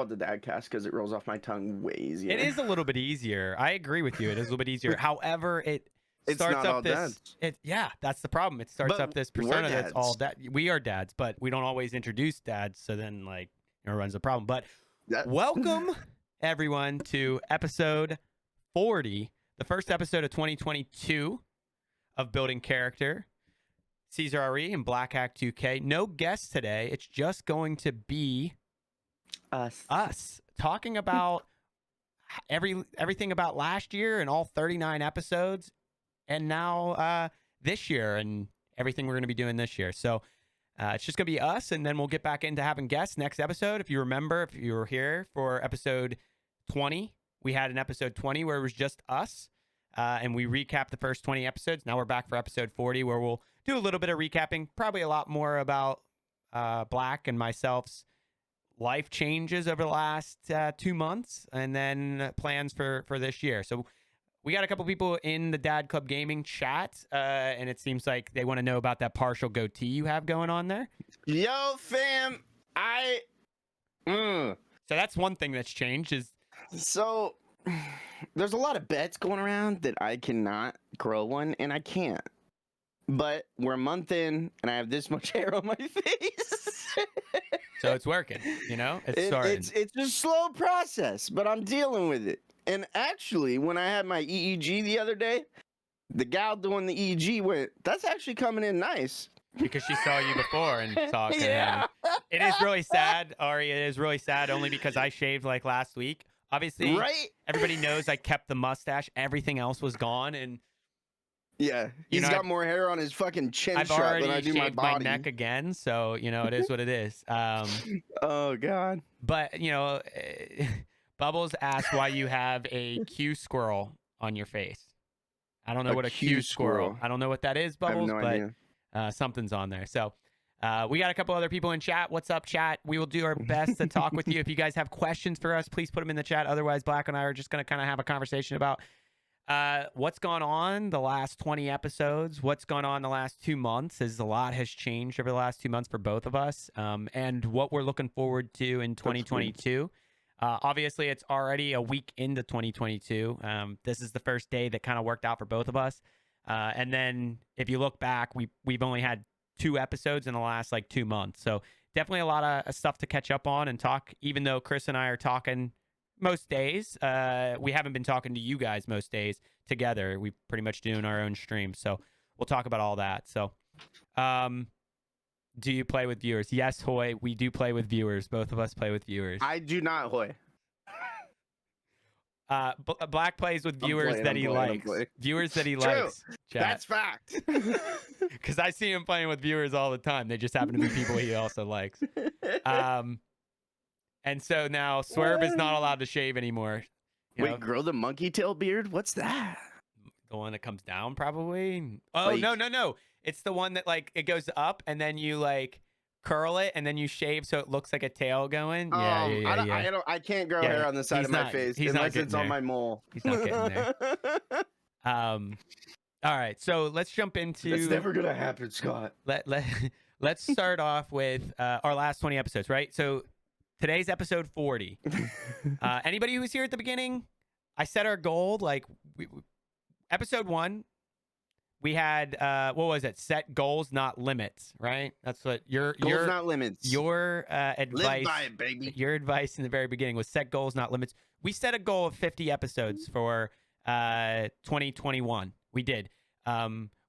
the dadcast because it rolls off my tongue way easier. It is a little bit easier. I agree with you. It is a little bit easier. However, it It's starts not up all this. dads. Yeah, that's the problem. It starts But up this we're persona that's all dads. dad. We are dads, but we don't always introduce dads. So then, like, it runs a problem. But welcome everyone to episode 40, the first episode of 2022 of Building Character. Caesar RE and Black Hack 2K. No guests today. It's just going to be us talking about everything about last year and all 39 episodes, and now this year and everything we're going to be doing this year. So it's just going to be us, and then we'll get back into having guests next episode. If you remember, if you were here for episode 20, we had an episode 20 where it was just us, and we recapped the first 20 episodes. Now we're back for episode 40 where we'll do a little bit of recapping, probably a lot more about Black and myself's life changes over the last 2 months, and then plans for this year. So we got a couple people in the Dad Club Gaming chat, and it seems like they want to know about that partial goatee you have going on there. Yo, fam, So that's one thing that's changed is... So there's a lot of bets going around that I cannot grow one, and I can't. But we're a month in, and I have this much hair on my face. So it's working, you know? It's starting. It's a slow process, but I'm dealing with it. And actually, when I had my EEG the other day, the gal doing the EEG went, "That's actually coming in nice." Because she saw you before and saw it. Yeah. It is really sad, Ari. It is really sad only because I shaved like last week. Obviously, Right? everybody knows I kept the mustache. Everything else was gone, and Yeah, You he's know, got more hair on his fucking chin I've strap already than I do my shaved my body. neck again. So you know, it is what it is. Oh God. But you know, Bubbles asked why you have a Q squirrel on your face. I don't know what a Q squirrel. I don't know what that is, I have Bubbles, no but idea. something's on there. So we got a couple other people in chat. What's up, chat? We will do our best to talk with you. If you guys have questions for us, please put them in the chat. Otherwise, Black and I are just going to kind of have a conversation about what's gone on the last 20 episodes, what's gone on the last 2 months, as a lot has changed over the last 2 months for both of us, and what we're looking forward to in 2022. Obviously, it's already a week into 2022. This is the first day that kind of worked out for both of us. And then if you look back, we've only had 2 episodes in the last like 2 months. So definitely a lot of stuff to catch up on and talk, even though Chris and I are talking most days. We haven't been talking to you guys most days together. We pretty much doing our own stream. So we'll talk about all that. So do you play with viewers? Yes, Hoy, we do play with viewers. Both of us play with viewers. I do not, Hoy. Black plays with viewers that he likes. Viewers that he likes. Chat. That's fact. Because I see him playing with viewers all the time. They just happen to be people he also likes. And so now Swerve is not allowed to shave anymore. You know, grow the monkey tail beard? What's that? the one that comes down, probably. Oh, Like- no. It's the one that like it goes up and then you like curl it and then you shave so it looks like a tail going. Yeah. I can't grow Yeah, hair on the side he's of my not- face he's not unless getting it's on there. my mole. He's not getting there. All right, so let's jump into. It's never gonna happen, Scott. Let's start off with our last 20 episodes, right? So today's episode 40. Anybody who was here at the beginning, I set our goal like episode 1. We had what was it? Set goals, not limits, right? That's what your Goals, not limits. your advice. Live by it, baby. Your advice in the very beginning was set goals, not limits. We set a goal of 50 episodes for 2021. We did.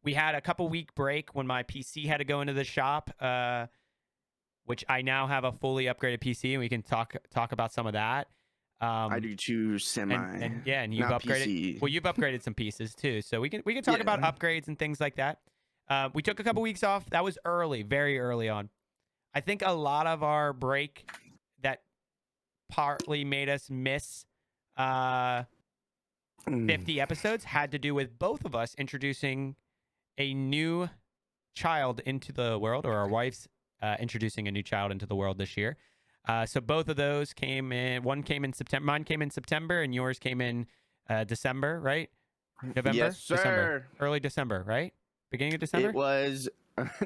We had a couple week break when my PC had to go into the shop, which I now have a fully upgraded PC, and we can talk about some of that. I do too, semi. And you've not upgraded. PC. Well, you've upgraded some pieces too, so we can talk about upgrades and things like that. We took a couple weeks off. That was early, very early on. I think a lot of our break that partly made us miss 50 episodes had to do with both of us introducing a new child into the world, or our wife's introducing a new child into the world this year. So both of those came in. One came in September. Mine came in September, and yours came in December, right? November, Yes, sir. December, early December, right? Beginning of December. It was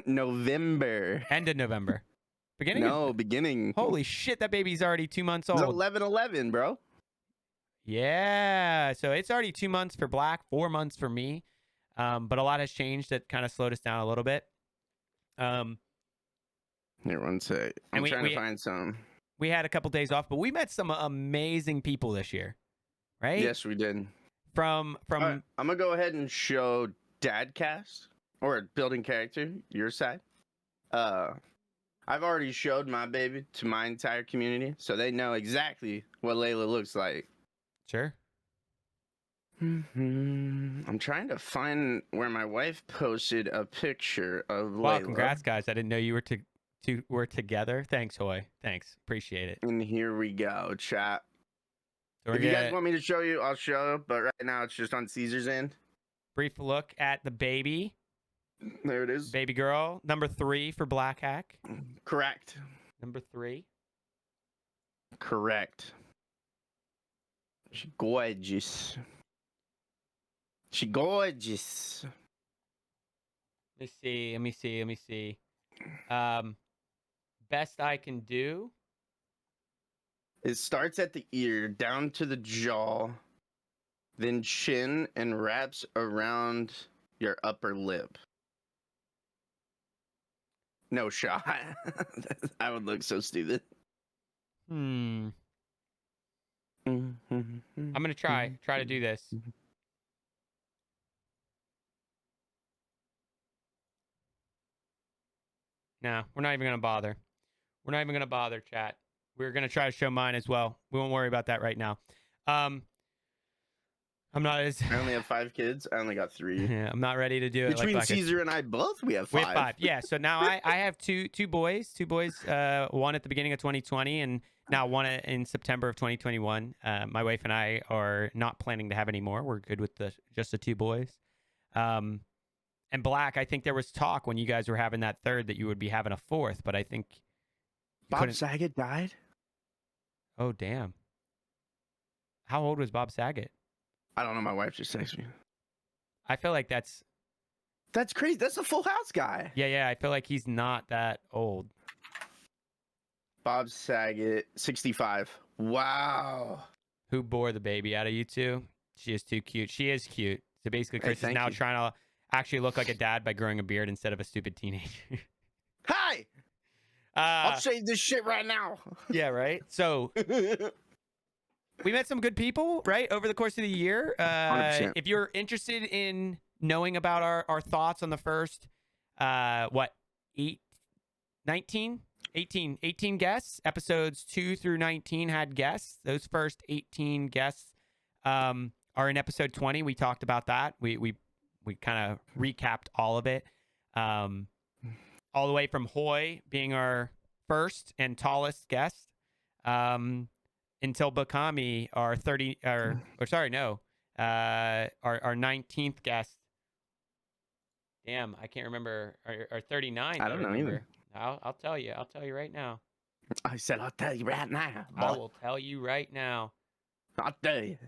November. End of November. Beginning? No, beginning. Holy shit, that baby's already 2 months It's old. 11/11, bro. Yeah. So it's already 2 months for Black, 4 months for me. But a lot has changed that kind of slowed us down a little bit. Here, one sec. I'm trying to find some. We had a couple days off, but we met some amazing people this year, right? Yes, we did. From I'm gonna go ahead and show Dadcast or building character your side. I've already showed my baby to my entire community, so they know exactly what Layla looks like. Sure. I'm trying to find where my wife posted a picture of Layla. Wow, congrats, guys! I didn't know you were together. Thanks, Hoy. Thanks, appreciate it. And here we go, chat. So if you guys want me to show you, I'll show. But right now, it's just on Caesar's end. Brief look at the baby. There it is. Baby girl, number 3 for Black Hack. Correct. Number 3. Correct. She gorgeous. She gorgeous. Let me see. Best I can do. It starts at the ear, down to the jaw, then chin, and wraps around your upper lip. No shot. I would look so stupid. I'm gonna try to do this. No, we're not even gonna bother. We're not even gonna bother, chat. We're gonna try to show mine as well. We won't worry about that right now. I'm not as. I only have 5 kids. I only got 3. Yeah, I'm not ready to do it. Between like Caesar and I both, we have 5. We have 5. Yeah. So now I have two boys. 2 boys. One at the beginning of 2020, and now one in September of 2021. My wife and I are not planning to have any more. We're good with just the 2 boys. And Black, I think there was talk when you guys were having that third that you would be having a 4th, but I think Bob Saget died. Oh damn! How old was Bob Saget? I don't know. My wife just texted me. I feel like that's crazy. That's a Full House guy. Yeah. I feel like he's not that old. Bob Saget, 65. Wow. Who bore the baby out of you 2? She is too cute. She is cute. So basically, Chris is now trying to actually look like a dad by growing a beard instead of a stupid teenager. Hi. I'll shave this shit right now. Yeah, right. So we met some good people, right, over the course of the year. 100%. If you're interested in knowing about our thoughts on the first, 18 guests, episodes 2 through 19 had guests. Those first 18 guests are in episode 20. We talked about that. We kind of recapped all of it. All the way from Hoy being our first and tallest guest, until Bakami, our 19th guest. Damn, I can't remember. Our 39. I don't know either. I'll tell you. I'll tell you right now. I said, I'll tell you right now. I will tell you right now. I'll tell you.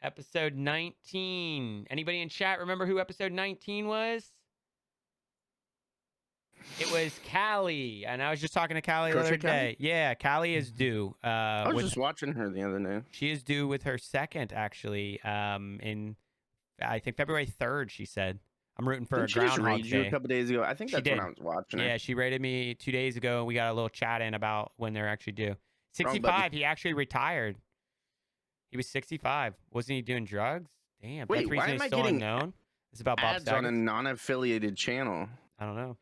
Episode 19. Anybody in chat remember who episode 19 was? It was Callie, and I was just talking to Callie the other day. Yeah, Callie is due. I was just watching her the other day. She is due with her second, actually, in, I think, February 3rd, she said. I'm rooting for a Groundhog Day. A couple days ago. I think that's when I was watching her. Yeah, she rated me 2 days ago, and we got a little chat in about when they're actually due. 65, he actually retired. He was 65. Wasn't he doing drugs? Damn. Wait, that's the reason why am I still getting unknown. It's about Bob ads on a non-affiliated channel? I don't know.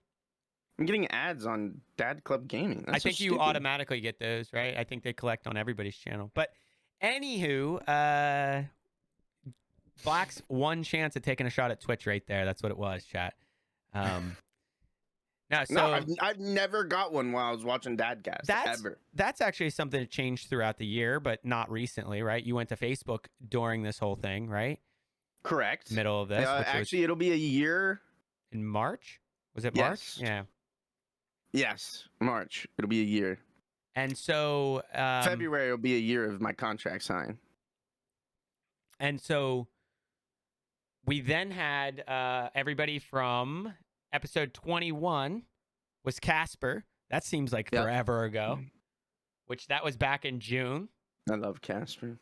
I'm getting ads on Dad Club Gaming. That's I think you automatically get those, right? I think they collect on everybody's channel. But anywho, Black's one chance at taking a shot at Twitch right there. That's what it was, chat. I've never got one while I was watching Dadcast. Ever. That's actually something that changed throughout the year, but not recently, right? You went to Facebook during this whole thing, right? Correct. Middle of this. Actually, it'll be a year. In March? Was it March? Yeah. Yes, March. It'll be a year. And so February will be a year of my contract sign. And so we then had everybody from episode 21 was Casper. That seems like Yep. forever ago, which that was back in June. I love Casper.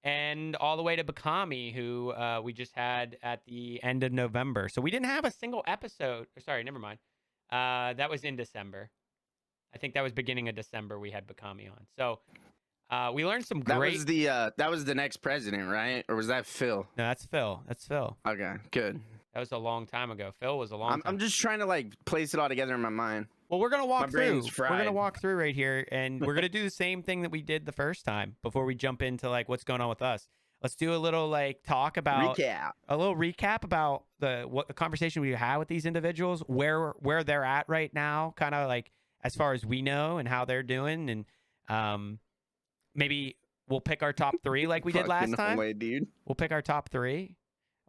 And all the way to Bakami, who we just had at the end of November. So we didn't have a single episode. Sorry, never mind. That was in December. I think that was beginning of December we had Bakami on. So we learned some great... That was the next president, right? Or was that Phil? No, that's Phil. That's Phil. Okay, good. That was a long time ago. Phil was a long time. I'm just trying to like place it all together in my mind. Well, we're gonna walk through. Fried. We're gonna walk through right here, and we're gonna do the same thing that we did the first time before we jump into like what's going on with us. Let's do a little like talk about a little recap about the conversation we had with these individuals, where they're at right now, kind of like as far as we know and how they're doing, and maybe we'll pick our top 3 like we did last time. Dude. We'll pick our top 3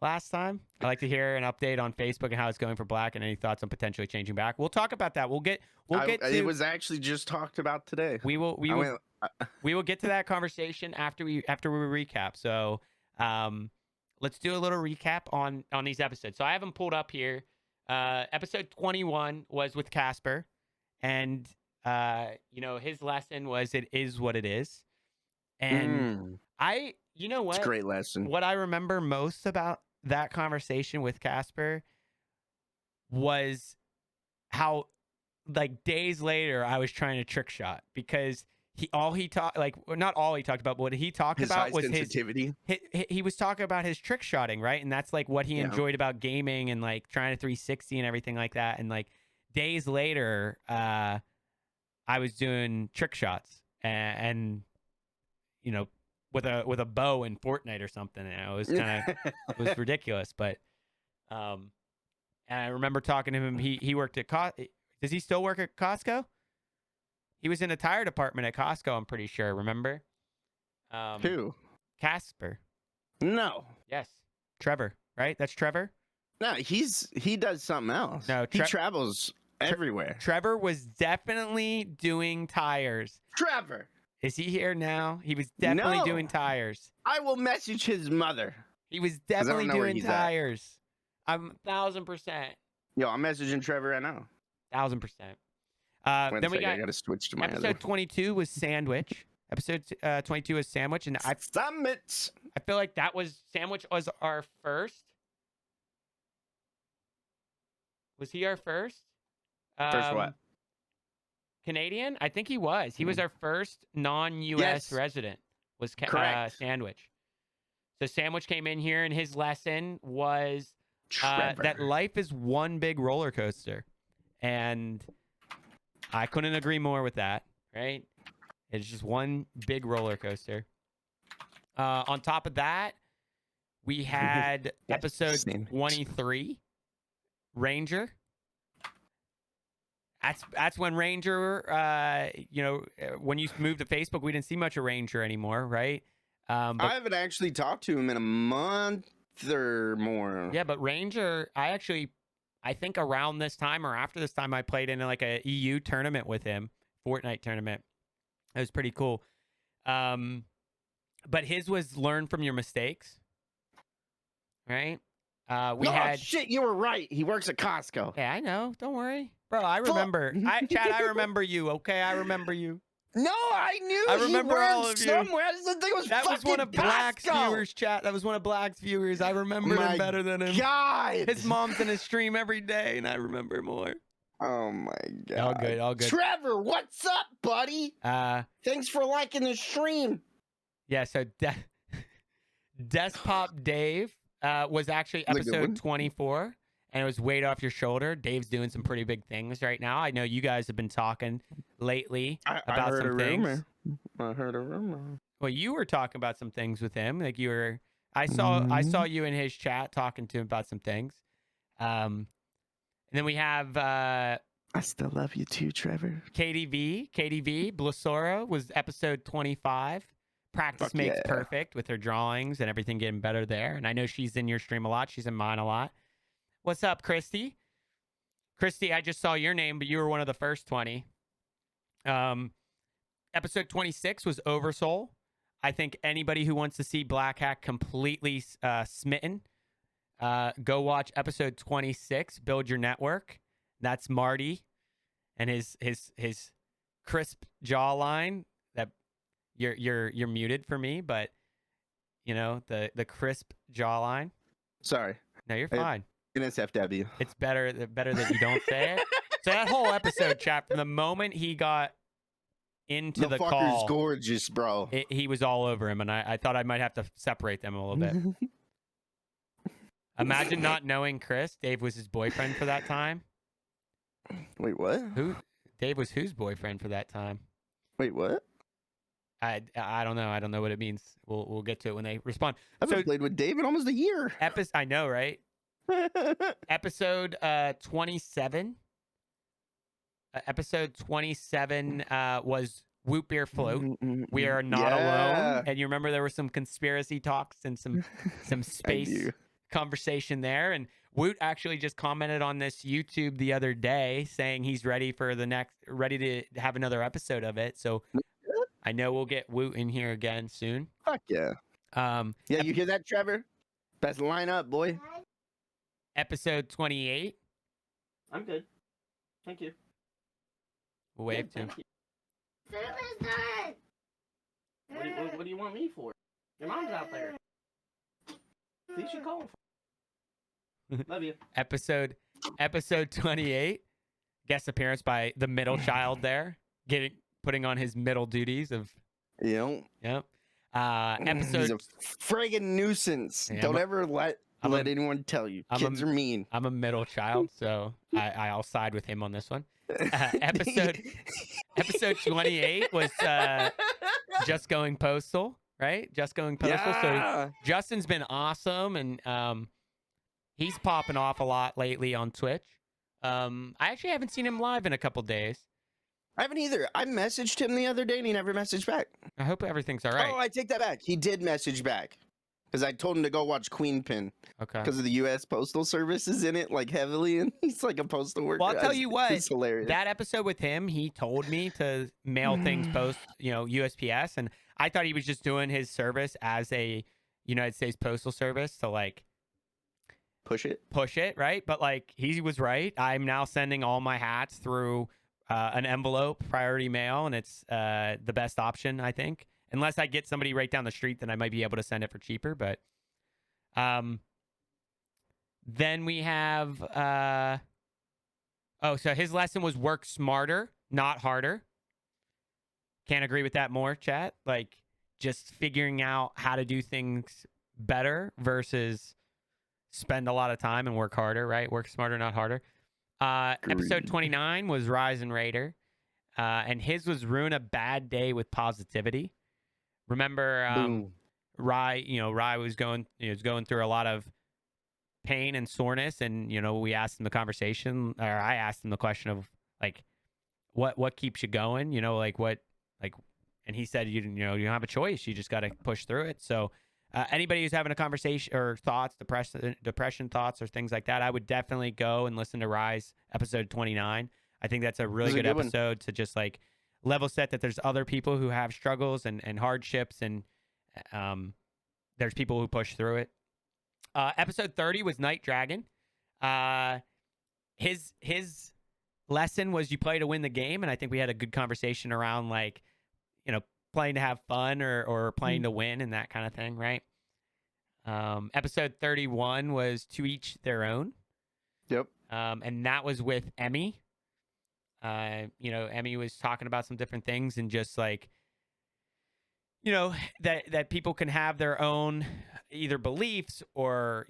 last time. I'd like to hear an update on Facebook and how it's going for Black, and any thoughts on potentially changing back. We'll talk about that. We'll get to, it was actually just talked about today. We will get to that conversation after we recap. So let's do a little recap on these episodes. So I have them pulled up here. Episode 21 was with Casper, and his lesson was it is what it is. And you know what? It's a great lesson. What I remember most about that conversation with Casper was how, like, days later, I was trying to trick shot because not all he talked about, but what he talked about was sensitivity. He was talking about his trick shotting, right? And that's like what he enjoyed about gaming and like trying to 360 and everything like that. And like days later, I was doing trick shots and with a bow in Fortnite or something. It was kind of it was ridiculous, but and I remember talking to him. He worked at does he still work at Costco? He was in the tire department at Costco, I'm pretty sure. Remember? Who? Casper. No. Yes. Trevor, right? That's Trevor? No, he does something else. No, he travels everywhere. Trevor was definitely doing tires. Trevor. Is he here now? He was definitely doing tires. I will message his mother. He was definitely doing tires. I'm 1,000%. Yo, I'm messaging Trevor right now. 1,000%. Then we got I gotta switch to my episode 22 was Sandwich. Episode 22 was Sandwich, and I feel like Sandwich was our first. Was he our first? First what? Canadian? I think he was. He was our first non-U.S. resident. Was Sandwich. So Sandwich came in here, and his lesson was that life is one big roller coaster, and I couldn't agree more with that. Right? It's just one big roller coaster. On top of that, we had episode 23, Ranger. That's when Ranger, when you moved to Facebook, we didn't see much of Ranger anymore, right? But I haven't actually talked to him in a month or more. Yeah, but Ranger, I think around this time or after this time, I played in like a EU tournament with him, Fortnite tournament. It was pretty cool. But his was learn from your mistakes, right? Shit, you were right. He works at Costco. Yeah, I know. Don't worry. Bro, I remember. Chad, I remember you, okay? I remember you. No, I knew. I remember all of you. Somewhere. That was one of Costco. Black's viewers, chat. That was one of Black's viewers. I remember him better than him. God. His mom's in his stream every day, and I remember more. Oh my God. All good. Trevor, what's up, buddy? Thanks for liking the stream. Yeah, so Despop Dave was actually episode 24. And it was weight off your shoulder. Dave's doing some pretty big things right now. I know you guys have been talking lately about some things. I heard a rumor. Well, you were talking about some things with him. Like you were, I saw you in his chat talking to him about some things. And then we have I still love you too, Trevor. KDV Blosora was episode 25. Practice makes perfect with her drawings and everything getting better there. And I know she's in your stream a lot. She's in mine a lot. What's up, Christy? Christy, I just saw your name, but you were one of the first 20. Episode 26 was Oversoul. I think anybody who wants to see Black Hack completely smitten, go watch episode 26, Build Your Network. That's Marty and his crisp jawline. That you're muted for me, but you know, the crisp jawline. Sorry. No, you're fine. NSFW. It's better that you don't say it. So that whole episode, chap, from the moment he got into the fucker's call, gorgeous, bro. He was all over him, and I thought I might have to separate them a little bit. Imagine not knowing Chris. Dave was his boyfriend for that time. Wait, what? Dave was whose boyfriend for that time? Wait, what? I don't know. I don't know what it means. We'll get to it when they respond. I've been played with Dave in almost a year. I know, right? Episode 27. Episode 27 was Woot Beer Float. We are not alone. And you remember there were some conspiracy talks and some space conversation there. And Woot actually just commented on this YouTube the other day saying he's ready to have another episode of it. So I know we'll get Woot in here again soon. Fuck yeah. Yeah, you hear that, Trevor? Best line up, boy. Episode 28. I'm good. Thank you. We'll wave to him. What do you want me for? Your mom's out there. You should call her. Love you. Episode 28. Guest appearance by the middle child there. Putting on his middle duties of. Yep. Episode. He's a friggin' nuisance. Yeah, Don't ever let anyone tell you. Kids are mean. I'm a middle child, so I'll side with him on this one. Episode 28 was Just Going Postal, right? Just Going Postal. Yeah. So Justin's been awesome, and he's popping off a lot lately on Twitch. I actually haven't seen him live in a couple days. I haven't either. I messaged him the other day, and he never messaged back. I hope everything's all right. Oh, I take that back. He did message back. Because I told him to go watch Queen Pin. Okay. Because of the U.S. Postal Service is in it, like, heavily, and he's like a postal worker. Well, I'll tell you what. It's hilarious. That episode with him, he told me to mail things USPS, and I thought he was just doing his service as a United States Postal Service to, like... Push it, right? But, like, he was right. I'm now sending all my hats through an envelope, priority mail, and it's the best option, I think. Unless I get somebody right down the street, then I might be able to send it for cheaper. But then we have, so his lesson was work smarter, not harder. Can't agree with that more, chat. Like, just figuring out how to do things better versus spend a lot of time and work harder, right? Work smarter, not harder. Episode 29 was Rise and Raider. And his was Ruin a Bad Day with Positivity. Remember, Rye was going through a lot of pain and soreness, and we asked him the conversation, or I asked him the question of like, what keeps you going? And he said you don't have a choice. You just got to push through it. So anybody who's having a conversation or thoughts, depression thoughts or things like that, I would definitely go and listen to Rise episode 29. I think that's a really good episode to just like level set that there's other people who have struggles and hardships, and there's people who push through it. Episode 30 was Night Dragon. His lesson was you play to win the game, and I think we had a good conversation around like, playing to have fun or playing to win and that kind of thing, right? Episode 31 was To Each Their Own. Yep. And that was with Emmy. Emmy was talking about some different things and just like, that people can have their own either beliefs or,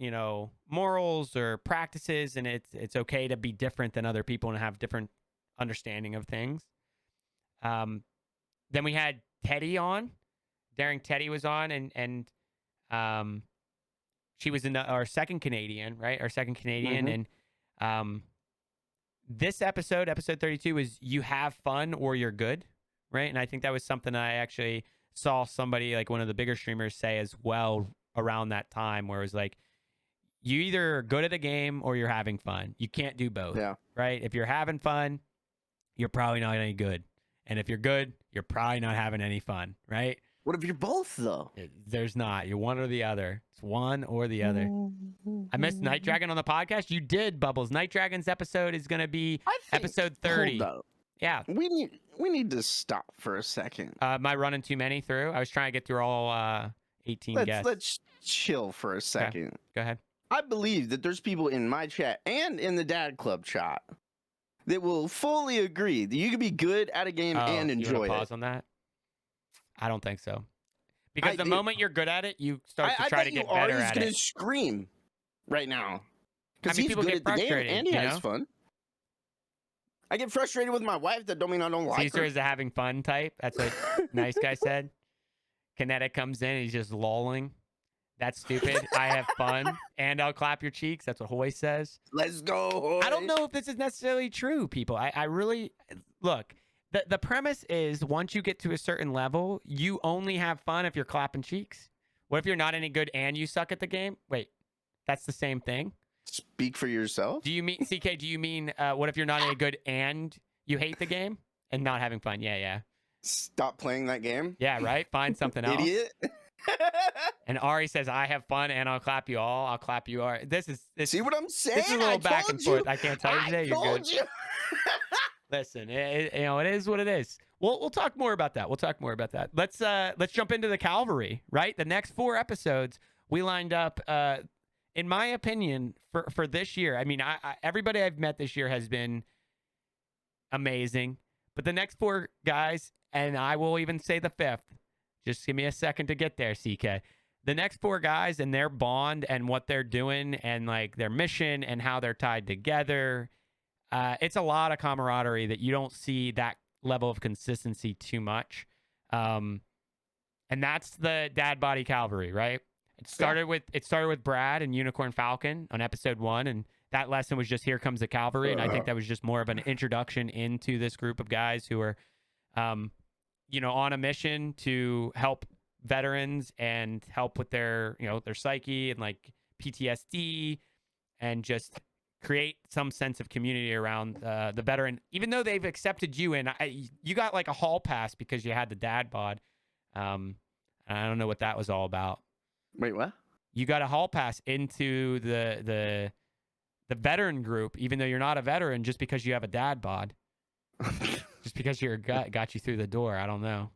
morals or practices, and it's okay to be different than other people and have different understanding of things. Then we had Teddy on. Daring Teddy was on, and she was our second Canadian, right? Our second Canadian, and this episode 32, is you have fun or you're good, right? And I think that was something I actually saw somebody, like one of the bigger streamers, say as well around that time, where it was like, you either are good at a game or you're having fun. You can't do both, right? If you're having fun, you're probably not any good. And if you're good, you're probably not having any fun, right? What if you're both, though? There's not. You're one or the other. It's one or the other. I missed Night Dragon on the podcast. You did, Bubbles. Night Dragon's episode is going to be episode 30. Yeah. We need to stop for a second. Am I running too many through? I was trying to get through all 18 guests. Let's chill for a second. Okay. Go ahead. I believe that there's people in my chat and in the Dad Club chat that will fully agree that you can be good at a game and you enjoy wanna pause it. on that? I don't think so. Because the moment you're good at it, you start to try to get better at it. Ari's gonna scream right now because I mean, he's people good get at the game frustrated, and he you has know? fun. I get frustrated with my wife. That don't mean I don't like Caesar her. is a having fun type. That's what Nice Guy said. Kinetic comes in, he's just lolling. That's stupid. I have fun, and I'll clap your cheeks. That's what Hoy says. Let's go, Hoy. I don't know if this is necessarily true, people. I really look. The premise is once you get to a certain level, you only have fun if you're clapping cheeks. What if you're not any good and you suck at the game? Wait, that's the same thing. Speak for yourself. Do you mean CK? Do you mean what if you're not any good and you hate the game and not having fun? Yeah. Stop playing that game. Yeah, right. Find something else. Idiot. And Ari says, "I have fun and I'll clap you all. I'll clap you all." This See what I'm saying? This is a little back and forth. I can't tell you today. You're good. You. Listen, it is what it is. We'll talk more about that. Let's jump into the Calvary. Right, the next 4 episodes we lined up. In my opinion, for this year, I mean, everybody I've met this year has been amazing. But the next 4 guys, and I will even say the 5th. Just give me a second to get there, CK. The next 4 guys and their bond and what they're doing and like their mission and how they're tied together. It's a lot of camaraderie that you don't see that level of consistency too much. And that's the Dad Body Calvary, right? It started with Brad and Unicorn Falcon on episode 1, and that lesson was just here comes the Calvary, and I think that was just more of an introduction into this group of guys who are on a mission to help veterans and help with their psyche and like PTSD and just create some sense of community around the veteran, even though they've accepted you and you got like a hall pass because you had the dad bod. I don't know what that was all about. Wait, what? You got a hall pass into the veteran group, even though you're not a veteran, just because you have a dad bod. Just because your gut got you through the door. I don't know.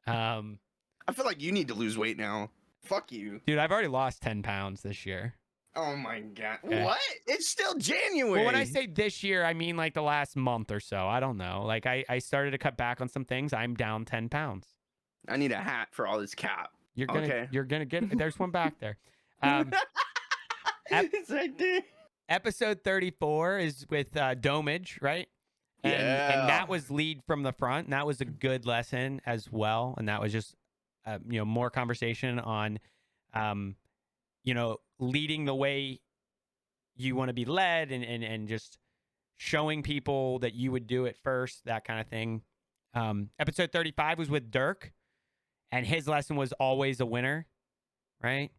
I feel like you need to lose weight now. Fuck you. Dude, I've already lost 10 pounds this year. Oh my God. Okay. What? It's still January. Well, when I say this year, I mean like the last month or so. I don't know. Like I started to cut back on some things. I'm down 10 pounds. I need a hat for all this cap. You're gonna get it. There's one back there. It's right there. Episode 34 is with Domage, right? And that was lead from the front. And that was a good lesson as well. And that was just, more conversation on, leading the way you want to be led and just showing people that you would do it first, that kind of thing. Episode 35 was with Dirk, and his lesson was always a winner, right?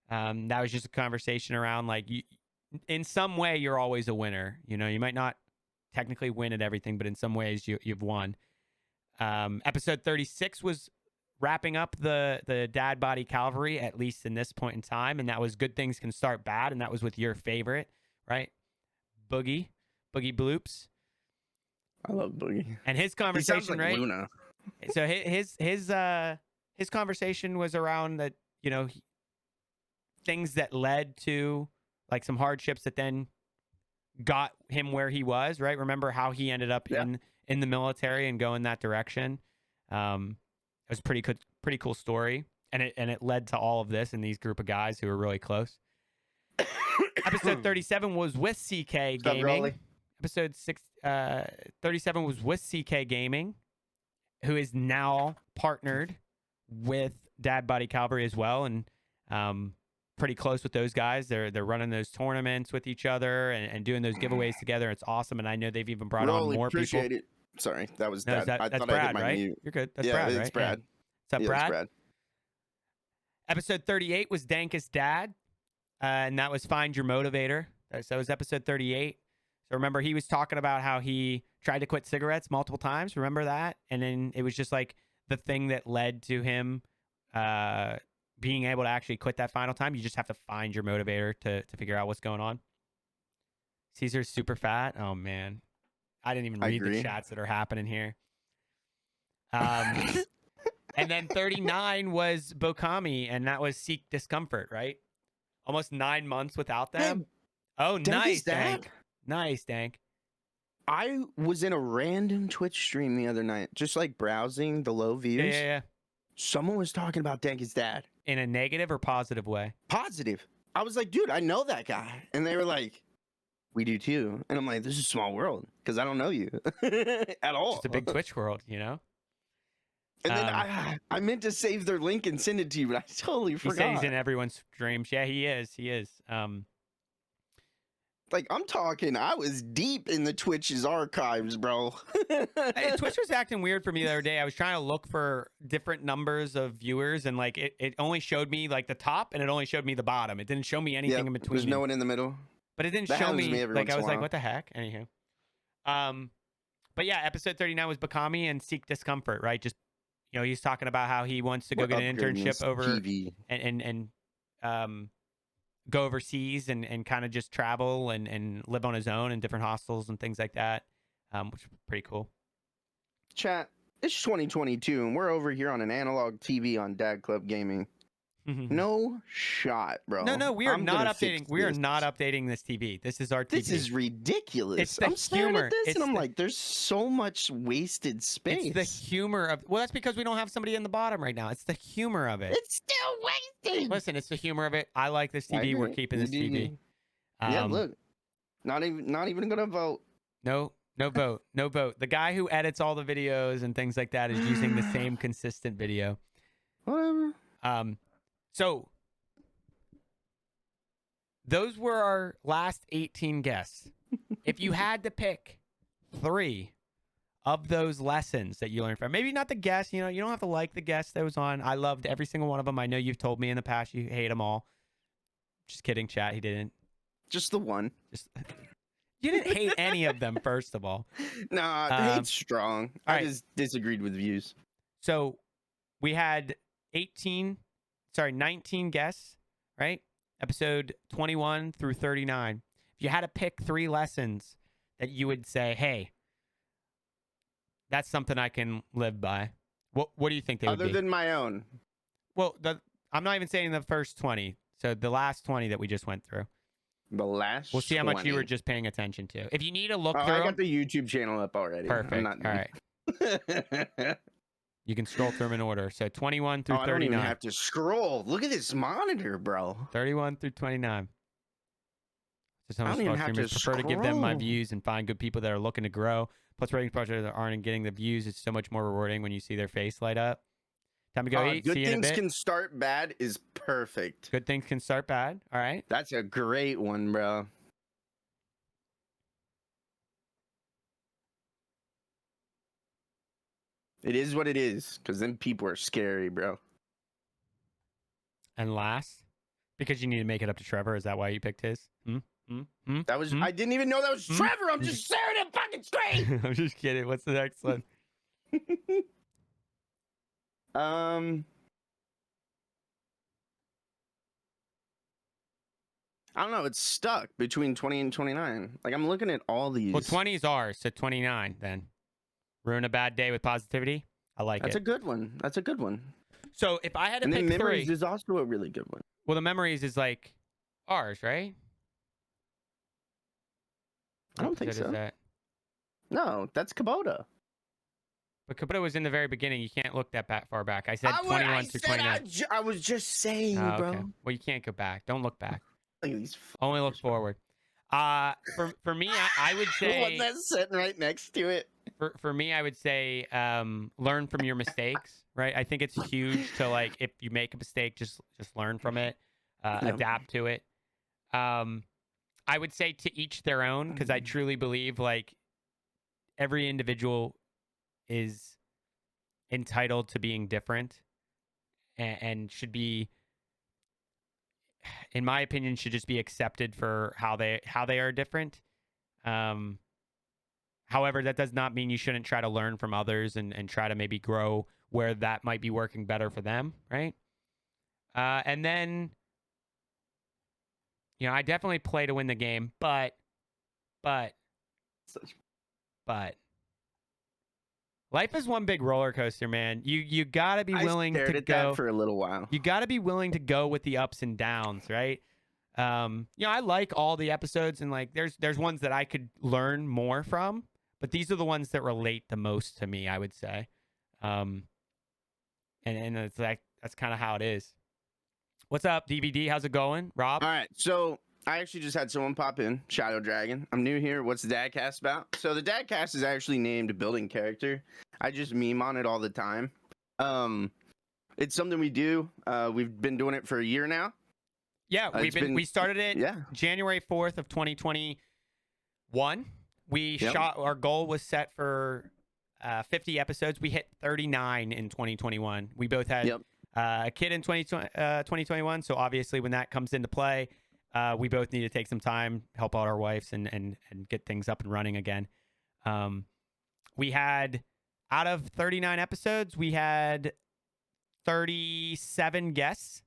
That was just a conversation around like in some way you're always a winner. You might not technically win at everything, but in some ways you've won. Episode 36 was wrapping up the Dad Body Calvary, at least in this point in time, and that was Good Things Can Start Bad, and that was with your favorite, right? Boogie Bloops. I love Boogie. And his conversation, he sounds like right? Luna. So his conversation was around that, things that led to like some hardships that then got him where he was, right? Remember how he ended up in the military and going that direction. It was pretty cool story, and it led to all of this and these group of guys who were really close. Episode 37 was with CK Gaming. Episode 37 was with CK Gaming, who is now partnered with Dad Body Calvary as well, and pretty close with those guys. They're running those tournaments with each other and doing those giveaways together. It's awesome, and I know they've even brought on more people. It. Sorry, that was no, Dad. that's I thought Brad, I hit my right? mute. You're good. That's yeah, Brad, it's right? Brad. Yeah. What's up, Brad? Brad? Episode 38 was Dankus Dad, and that was Find Your Motivator. So it was episode 38. So remember, he was talking about how he tried to quit cigarettes multiple times. Remember that? And then it was just like the thing that led to him being able to actually quit that final time. You just have to find your motivator to figure out what's going on. Caesar's super fat. Oh, man. I didn't even I read the agree. chats that are happening here. And then 39 was Bokami, and that was Seek Discomfort, right? Almost 9 months without them. Oh, Dank nice, is that? Dank. Nice, Dank. I was in a random Twitch stream the other night, just like browsing the low views. Yeah. Someone was talking about Danky's dad. In a negative or positive way? Positive. I was like, dude, I know that guy. And they were like, we do too. And I'm like, this is a small world because I don't know you at all. Just a big Twitch world, you know? And then I meant to save their link and send it to you, but I totally He forgot. said he's in everyone's streams. Yeah, he is. Like, I'm talking, I was deep in the Twitch's archives, bro. Twitch was acting weird for me the other day. I was trying to look for different numbers of viewers, and like it only showed me like the top, and it only showed me the bottom. It didn't show me anything in between. There's no one in the middle. But it didn't That show happens to me. me every Like once I in a was like, while. what the heck? Anywho, but yeah, episode 39 was Bakami and Seek Discomfort, right? Just he's talking about how he wants to go get an internship over TV. and go overseas and kind of just travel and live on his own in different hostels and things like that, which is pretty cool. Chat, it's 2022, and we're over here on an analog TV on Dad Club Gaming. No shot, bro. No, we are I'm not gonna updating. fix We are this. not updating this TV. This is our TV. This is ridiculous. It's the I'm staring humor. at this, It's and I'm the- like, there's so much wasted space. It's the humor of. Well, that's because we don't have somebody in the bottom right now. It's the humor of it. It's still wasted. Listen, it's the humor of it. I like this TV. We're keeping this TV. Yeah, look, not even gonna vote. No vote. No vote. The guy who edits all the videos and things like that is using the same consistent video. Whatever. So those were our last 18 guests. If you had to pick 3 of those lessons that you learned from, maybe not the guest, you don't have to like the guest that was on. I loved every single one of them. I know you've told me in the past you hate them all. Just kidding, chat. He didn't. Just the one. You didn't hate any of them, first of all. Nah, hate's strong. I just disagreed with views. So we had 19 guests, right? Episode 21 through 39. If you had to pick 3 lessons that you would say, hey, that's something I can live by, what do you think they would be? Other than my own. Well, I'm not even saying the first 20. So the last 20 that we just went through. The last We'll see how much you 20. were just paying attention to. If you need to look Oh, through I them, got the YouTube channel up already. perfect. I'm not... All right. You can scroll through them in order. So 21 through I don't 39. even have to scroll. Look at this monitor, bro. 31 through 29. Just I don't even have to prefer to give them my scroll. views and find good people that are looking to grow. Plus, rating projects that aren't getting the views. It's so much more rewarding when you see their face light up. Time to go eat. Good See you in a things bit. can start bad is perfect. Good things can start bad. All right. That's a great one, bro. It is what it is, because then people are scary, bro. And last, because you need to make it up to Trevor. Is that why you picked his? That was I didn't even know that was Trevor. I'm just staring at fucking screen. I'm just kidding. What's the next one? I don't know. It's stuck between 20 and 29. Like, I'm looking at all these. Well, 20 is ours, so 29 then. Ruin a bad day with positivity. I like That's it. a good one. That's a good one. So if I had to And then pick Memories 3, is also a really good one. well, the Memories is like ours, right? I don't think What episode so. is that? No, that's Kubota. But Kubota was in the very beginning. You can't look that far back. I said 21 to 29. I was just saying, Oh, bro. okay. Well, you can't go back. Don't look back. Look at these Only look forward. For me, I would one say that's sitting right next to it. for me, I would say learn from your mistakes. Right. I think it's huge to, like, if you make a mistake, just learn from it, adapt to it. I would say to each their own, because I truly believe like every individual is entitled to being different and should be, in my opinion, should just be accepted for how they are different. However, that does not mean you shouldn't try to learn from others and try to maybe grow where that might be working better for them, right? And then, I definitely play to win the game, but but life is one big roller coaster, man. You gotta be willing I stared to at go that for a little while. You gotta be willing to go with the ups and downs, right? I like all the episodes, and like there's ones that I could learn more from, but these are the ones that relate the most to me, I would say. And it's like that's kind of how it is. What's up, DVD? How's it going, Rob? All right, so I actually just had someone pop in, Shadow Dragon. I'm new here. What's the Dadcast about? So the Dadcast is actually named Building Character. I just meme on it all the time. It's something we do. We've been doing it for a year now. Yeah, we started it January 4th of 2021. We shot, our goal was set for 50 episodes. We hit 39 in 2021. We both had a kid in 2021, so obviously when that comes into play, we both need to take some time, help out our wives, and get things up and running again. We had, out of 39 episodes, we had 37 guests.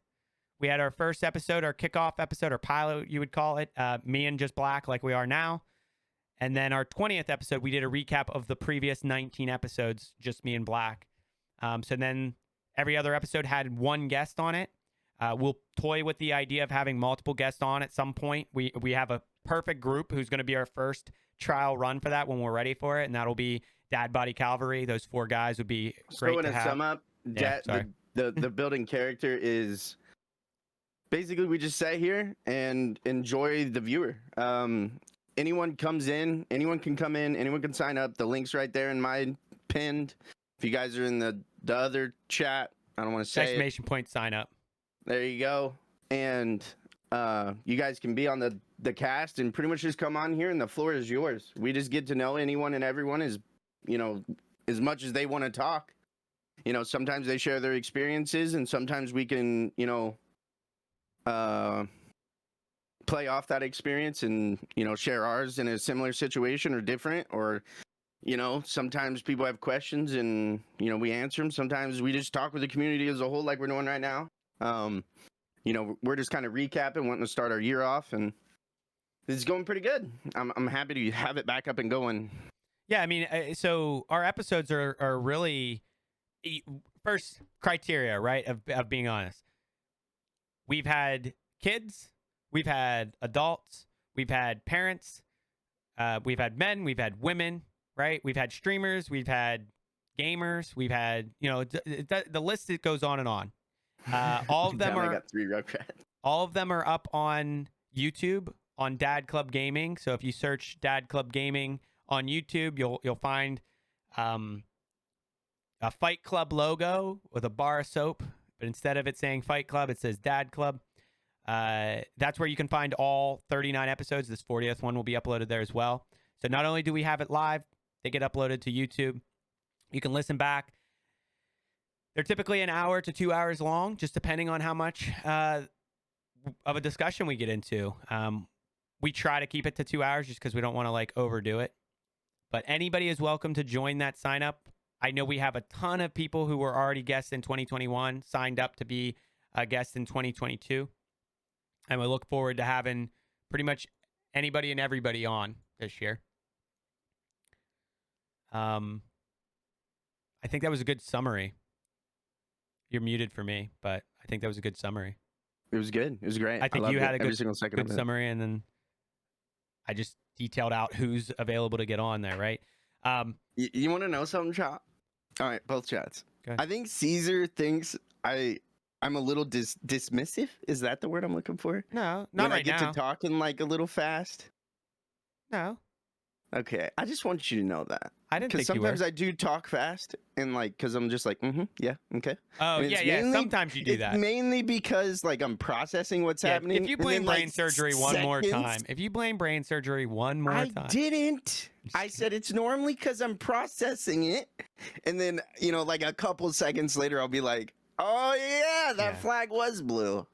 We had our first episode, our kickoff episode, or pilot, you would call it, me and Just Black, like we are now. And then our 20th episode, we did a recap of the previous 19 episodes, just me and Black. So then every other episode had one guest on it. We'll toy with the idea of having multiple guests on at some point. We have a perfect group who's going to be our first trial run for that when we're ready for it, and that'll be Dad Body Cavalry. Those 4 guys would be great to have. So to sum up, the building character is basically we just sit here and enjoy the viewer. Anyone comes in, anyone can come in, anyone can sign up. The link's right there in my pinned. If you guys are in the other chat, I don't want to say exclamation point sign up. There you go. And you guys can be on the cast and pretty much just come on here and the floor is yours. We just get to know anyone and everyone as much as they want to talk. Sometimes they share their experiences and sometimes we can, play off that experience and, share ours in a similar situation or different, or, sometimes people have questions and, we answer them. Sometimes we just talk with the community as a whole, like we're doing right now. We're just kind of recapping, wanting to start our year off, and it's going pretty good. I'm happy to have it back up and going. Yeah, I mean, so our episodes are really first criteria, right, of being honest. We've had kids, we've had adults, we've had parents, we've had men, we've had women, right? We've had streamers, we've had gamers, we've had, the list, it goes on and on. All of them I got 3 Rugrats. All of them are up on YouTube on Dad Club Gaming. So if you search Dad Club Gaming on YouTube, you'll find a Fight Club logo with a bar of soap, but instead of it saying Fight Club, it says Dad Club. That's where you can find all 39 episodes. This 40th one will be uploaded there as well. So not only do we have it live, they get uploaded to YouTube. You can listen back. They're typically an hour to 2 hours long, just depending on how much of a discussion we get into. We try to keep it to 2 hours just because we don't want to overdo it. But anybody is welcome to join that sign up. I know we have a ton of people who were already guests in 2021 signed up to be a guest in 2022. And we look forward to having pretty much anybody and everybody on this year. I think that was a good summary. You're muted for me, but I think that was a good summary. It was good. It was great. I think you had a good second summary, and then I just detailed out who's available to get on there, right? You want to know something, Chop? All right, both chats. I think Caesar thinks I'm a little dismissive. Is that the word I'm looking for? No, not right now. When I get to talking a little fast? No. Okay, I just want you to know that. I didn't think you were. Because sometimes I do talk fast, and because I'm just yeah, okay. Oh, yeah. Sometimes you do that. Mainly because I'm processing what's happening. If you blame brain surgery one more time. If you blame brain surgery one more time. I didn't. I said it's normally because I'm processing it, and then a couple seconds later I'll be like, oh yeah, that flag was blue.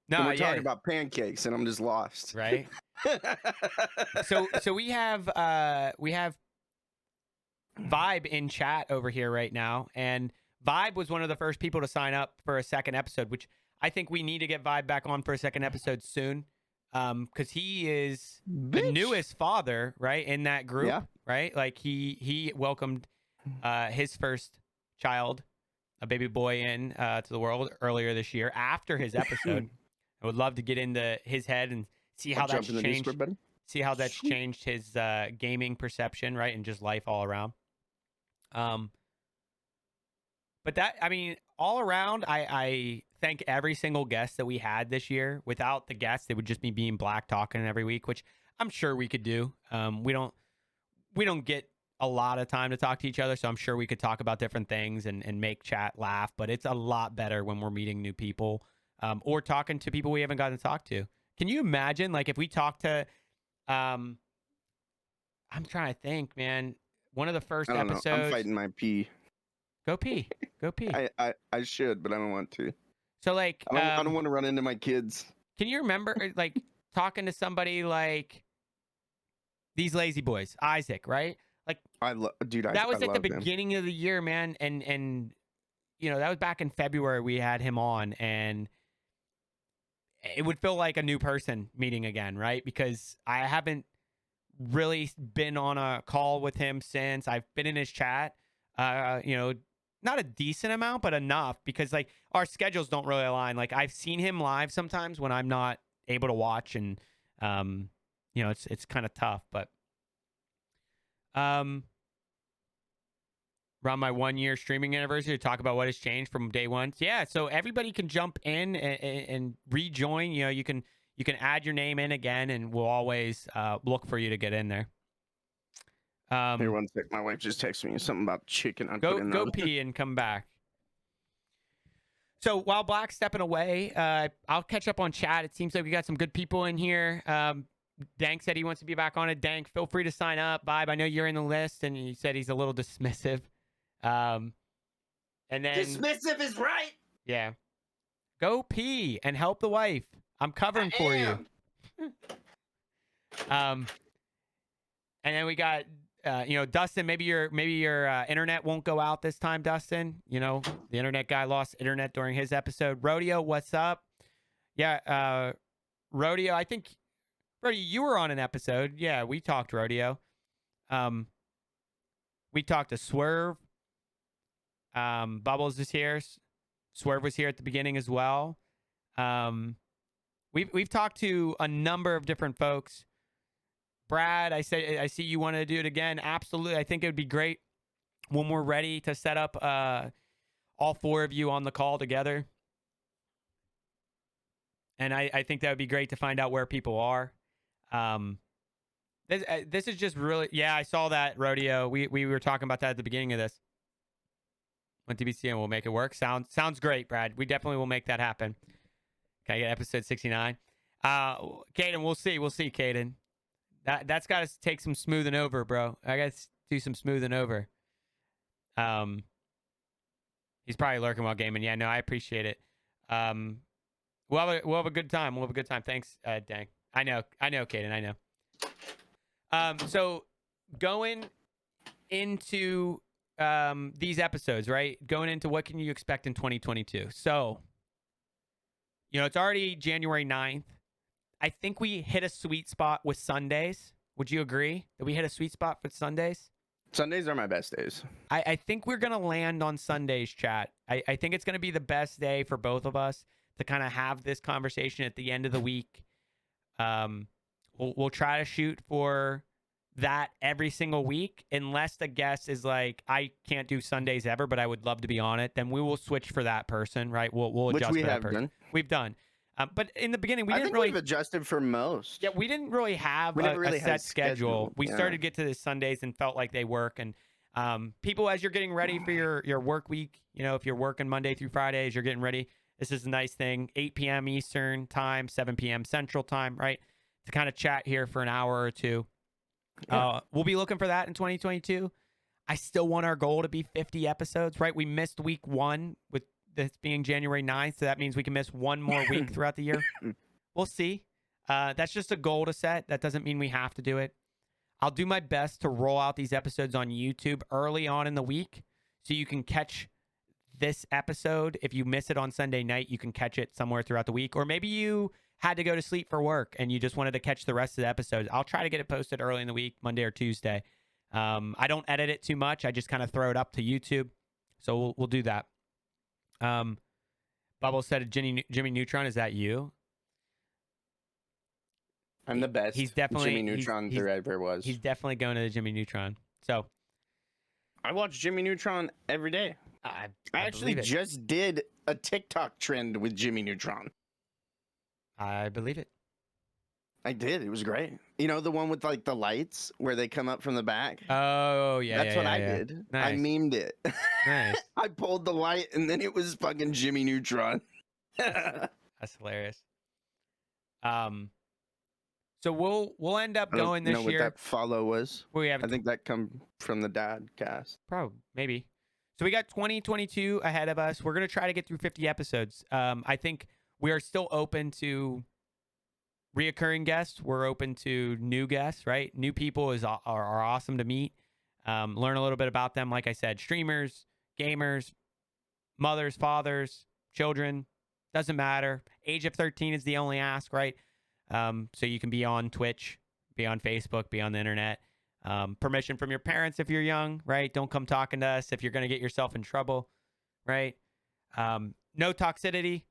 No, we're talking about pancakes, and I'm just lost. Right. So we have Vibe in chat over here right now, and Vibe was one of the first people to sign up for a second episode, which I think we need to get Vibe back on for a second episode soon. because he is the Bitch. newest father, right, in that group, Yeah. right? Like he welcomed his first child, a baby boy, in to the world earlier this year after his episode. I would love to get into his head and see how that's changed. See how that's changed his gaming perception, right, and just life all around. But that, I mean, all around, I thank every single guest that we had this year. Without the guests, it would just be being Black talking every week, which I'm sure we could do. We don't get a lot of time to talk to each other, so I'm sure we could talk about different things and make chat laugh. But it's a lot better when we're meeting new people or talking to people we haven't gotten to talk to. Can you imagine, like, if we talked to, I'm trying to think, man. One of the first episodes. I'm fighting my pee. Go pee. Go pee. I should, but I don't want to. So, like, I don't want to run into my kids. Can you remember, like, talking to somebody like these lazy boys, Isaac, right? Like, dude, that was at the beginning of the year, man, and you know, that was back in February. We had him on, and it would feel like a new person meeting again, right? Because I haven't really been on a call with him since. I've been in his chat, you know, not a decent amount, but enough, because like our schedules don't really align. Like, I've seen him live sometimes when I'm not able to watch, and you know, it's kind of tough. But around my 1 year streaming anniversary, to talk about what has changed from day one. Yeah, so everybody can jump in and rejoin. You know, you can add your name in again, and we'll always look for you to get in there. Here, one sec. My wife just texted me something about chicken. Go pee and come back. So while Black's stepping away, I'll catch up on chat. It seems like we got some good people in here. Dank said he wants to be back on it. Dank, feel free to sign up. Vibe, I know you're in the list, and he said he's a little dismissive. And then dismissive is right. Yeah. Go pee and help the wife. I'm covering for you. And then we got you know, Dustin, maybe your internet won't go out this time, Dustin. You know, the internet guy lost internet during his episode. Rodeo, what's up? Yeah, Rodeo, I think, Rodeo, you were on an episode. Yeah, we talked, Rodeo. We talked to Swerve. Bubbles is here. Swerve was here at the beginning as well. We've talked to a number of different folks. Brad, I see you want to do it again. Absolutely. I think it would be great when we're ready to set up all four of you on the call together. And I think that would be great to find out where people are. This is just really, yeah, I saw that, Rodeo. We were talking about that at the beginning of this. On TBC, and we'll make it work. Sounds great, Brad. We definitely will make that happen. Can I get episode 69? Caden, we'll see. We'll see, Caden. That's got to take some smoothing over, bro. I got to do some smoothing over. He's probably lurking while gaming. Yeah, no, I appreciate it. We'll have a good time. We'll have a good time. Thanks, Dank. I know, Caden. I know. So going into these episodes, right? Going into what can you expect in 2022? So, you know, it's already January 9th. I think we hit a sweet spot with Sundays. Would you agree that we hit a sweet spot for Sundays? Sundays are my best days. I think we're going to land on Sundays, chat. I think it's going to be the best day for both of us to kind of have this conversation at the end of the week. We'll try to shoot for that every single week, unless the guest is like, I can't do Sundays ever, but I would love to be on it. Then we will switch for that person, right? We'll adjust for that person. We've done. But in the beginning, we've adjusted for most. Yeah, we didn't really have a set schedule. We started to get to the Sundays and felt like they work. And people, as you're getting ready for your work week, you know, if you're working Monday through Friday, as you're getting ready, this is a nice thing. 8 p.m. Eastern time, 7 p.m. Central time, right? To kind of chat here for an hour or two. Yeah. We'll be looking for that in 2022. I still want our goal to be 50 episodes, right? We missed week 1 with this being January 9th, so that means we can miss one more week throughout the year. We'll see. That's just a goal to set. That doesn't mean we have to do it. I'll do my best to roll out these episodes on YouTube early on in the week so you can catch this episode. If you miss it on Sunday night, you can catch it somewhere throughout the week. Or maybe you had to go to sleep for work and you just wanted to catch the rest of the episodes, I'll try to get it posted early in the week, Monday or Tuesday. I don't edit it too much. I just kind of throw it up to YouTube. So we'll do that. Bubble said, Jimmy Neutron, is that you? I'm the best. He's definitely Jimmy Neutron there ever was. He's definitely going to the Jimmy Neutron. So I watch Jimmy Neutron every day. I actually just did a TikTok trend with Jimmy Neutron. I believe it. I did. It was great. You know, the one with like the lights where they come up from the back? Oh, yeah. That's what I did. Nice. I memed it. Nice. I pulled the light and then it was fucking Jimmy Neutron. That's hilarious. So we'll end up going this year. I don't know what that follow was. I think that come from the dad cast. Probably, maybe. So we got 2022 ahead of us. We're going to try to get through 50 episodes. I think we are still open to reoccurring guests. We're open to new guests, right? New people are awesome to meet. Learn a little bit about them. Like I said, streamers, gamers, mothers, fathers, children, doesn't matter. Age of 13 is the only ask, right? So you can be on Twitch, be on Facebook, be on the internet. Permission from your parents if you're young, right? Don't come talking to us if you're going to get yourself in trouble, right? No toxicity.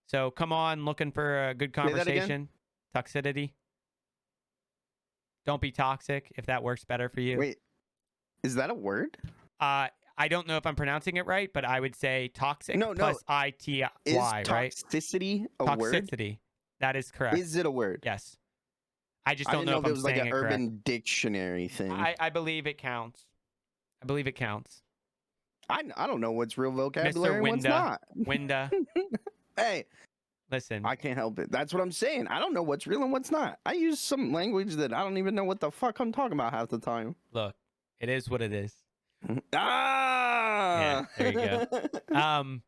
So come on looking for a good conversation. Toxicity. Don't be toxic if that works better for you. Wait, is that a word? I don't know if I'm pronouncing it right, but I would say toxic plus ITY, right? Toxicity a word? Toxicity. That is correct. Is it a word? Yes. I just don't know if it I'm was like saying an it correct. Urban Dictionary thing. I believe it counts. I believe it counts. I don't know what's real vocabulary and what's not. Winda. Hey. Listen. I can't help it. That's what I'm saying. I don't know what's real and what's not. I use some language that I don't even know what the fuck I'm talking about half the time. Look, it is what it is. Ah! Yeah, there you go.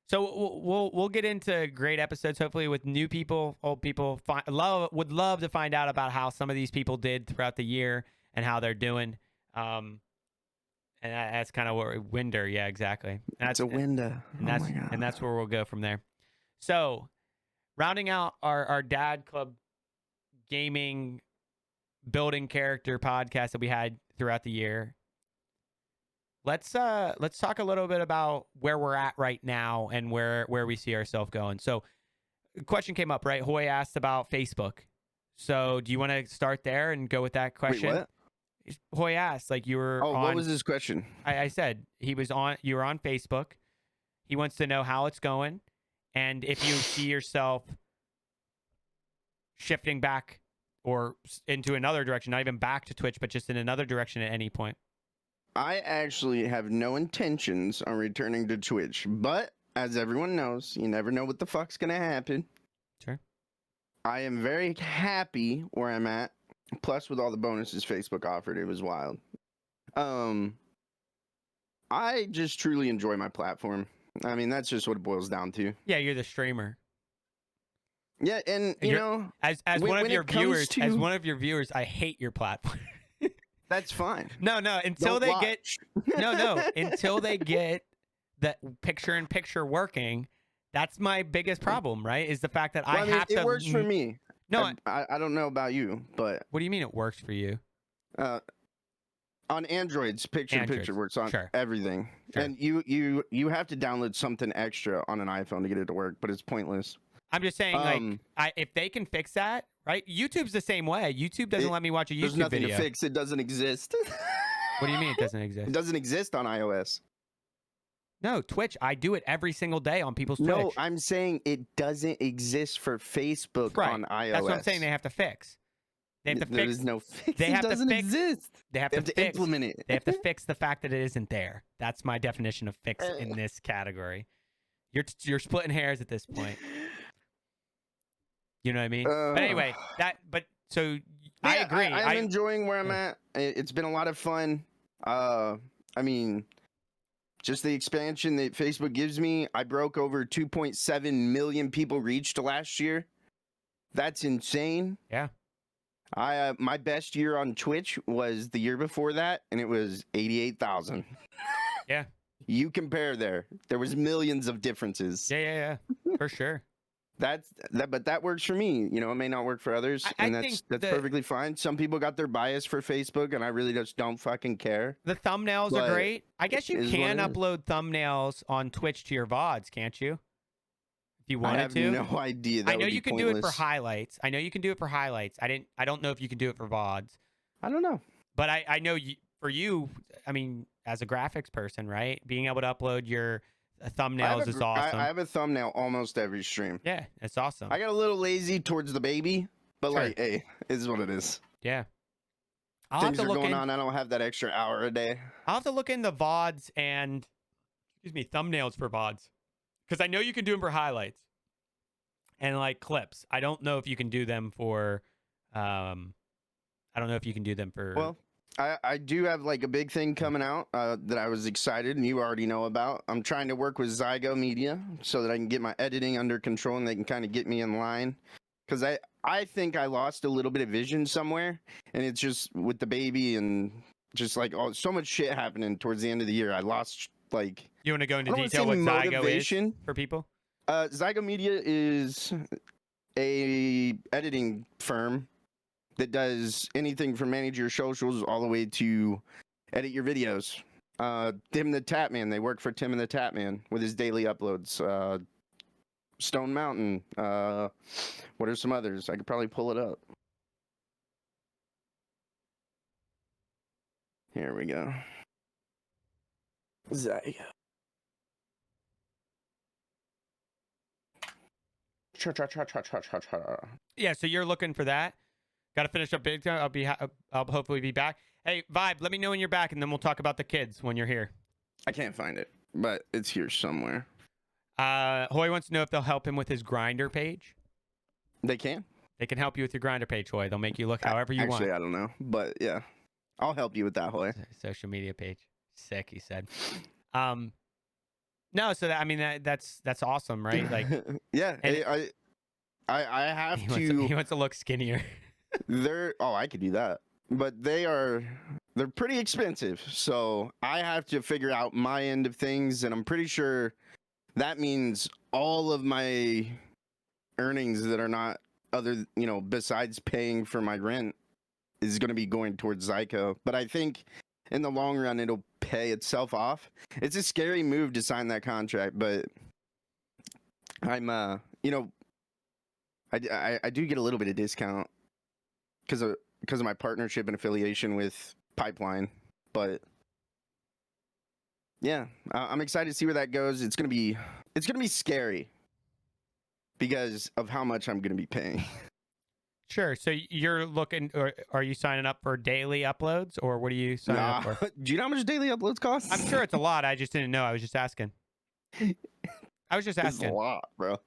So we'll get into great episodes, hopefully with new people, old people. Would love to find out about how some of these people did throughout the year and how they're doing. And that's kind of what Winder, yeah, exactly. That's a Winda. And that's where we'll go from there. So, rounding out our Dad Club gaming building character podcast that we had throughout the year. Let's talk a little bit about where we're at right now and where we see ourselves going. So, the question came up, right? Hoy asked about Facebook. So, do you want to start there and go with that question? Wait, what? Hoy asked, like you were. What was his question? I said you were on Facebook. He wants to know how it's going, and if you see yourself shifting back or into another direction, not even back to Twitch, but just in another direction at any point. I actually have no intentions on returning to Twitch, but as everyone knows, you never know what the fuck's gonna happen. Sure. I am very happy where I'm at. Plus, with all the bonuses Facebook offered, it was wild. I just truly enjoy my platform. I mean, that's just what it boils down to. Yeah, you're the streamer. Yeah, and you know, as one of your viewers, I hate your platform. That's fine. No, until they get until they get that picture-in-picture working. That's my biggest problem, right? Is the fact that I have to. It works for me. No, I don't know about you, but what do you mean it works for you? On Androids, picture-in-picture works on everything, and you have to download something extra on an iPhone to get it to work, but it's pointless. I'm just saying, if they can fix that, right? YouTube's the same way. YouTube doesn't let me watch a YouTube video. There's nothing to fix. It doesn't exist. What do you mean it doesn't exist? It doesn't exist on iOS. No, Twitch. I do it every single day on people's Twitch. No, I'm saying it doesn't exist for Facebook on iOS. That's what I'm saying. They have to fix. They have to fix. There is no fix. It doesn't exist. They have to implement it. They have to fix the fact that it isn't there. That's my definition of fix in this category. You're splitting hairs at this point. You know what I mean? But anyway, I agree. I'm enjoying where I'm at. It's been a lot of fun. I mean, just the expansion that Facebook gives me. I broke over 2.7 million people reached last year. That's insane. Yeah. My best year on Twitch was the year before that, and it was 88,000. Yeah. You compare there. There was millions of differences. Yeah. For sure. but that works for me. You know, it may not work for others, and that's perfectly fine. Some people got their bias for Facebook, and I really just don't fucking care. The thumbnails are great. I guess you can upload thumbnails on Twitch to your VODs, can't you? If you wanted to. I have no idea. I know you can do it for highlights. I don't know if you can do it for VODs. I don't know. But I know for you, I mean, as a graphics person, right? Being able to upload your thumbnails is awesome. I have a thumbnail almost every stream. Yeah, it's awesome. I got a little lazy towards the baby, but like, hey, it is what it is. Yeah. Things are going on. I don't have that extra hour a day. I'll have to look in the VODs and, thumbnails for VODs. Because I know you can do them for highlights and like clips. I don't know if you can do them for, Well, I do have like a big thing coming out that I was excited, and you already know about. I'm trying to work with Zygo Media so that I can get my editing under control and they can kind of get me in line. Because I think I lost a little bit of vision somewhere, and it's just with the baby and just like so much shit happening towards the end of the year. I lost like. You want to go into detail what Zygo is for people? Zygo Media is a editing firm that does anything from manage your socials all the way to edit your videos. Tim the Tapman, they work for Tim and the Tapman with his daily uploads. Stone Mountain. What are some others? I could probably pull it up. Here we go. Zygo. Yeah, so you're looking for that. Got to finish up big time. I'll hopefully be back. Hey, Vibe, let me know when you're back, and then we'll talk about the kids when you're here. I can't find it, but it's here somewhere. Hoy wants to know if they'll help him with his Grindr page. They can. They can help you with your Grindr page, Hoy. They'll make you look however you want. Actually, I don't know, but yeah, I'll help you with that, Hoy. Social media page. Sick, he said. No, so that's awesome, right? Like, yeah, I have He wants to look skinnier. I could do that, but they're pretty expensive, so I have to figure out my end of things, and I'm pretty sure that means all of my earnings that are not besides paying for my rent is going to be going towards Zyko. But I think in the long run it'll pay itself off. It's a scary move to sign that contract, but I'm I do get a little bit of discount because of my partnership and affiliation with Pipeline, but yeah, I'm excited to see where that goes. It's gonna be scary because of how much I'm gonna be paying. Sure. So you're looking, or are you signing up for daily uploads, or what are you signing up for? Do you know how much daily uploads cost? I'm sure it's a lot. I just didn't know. I was just asking. It's a lot, bro.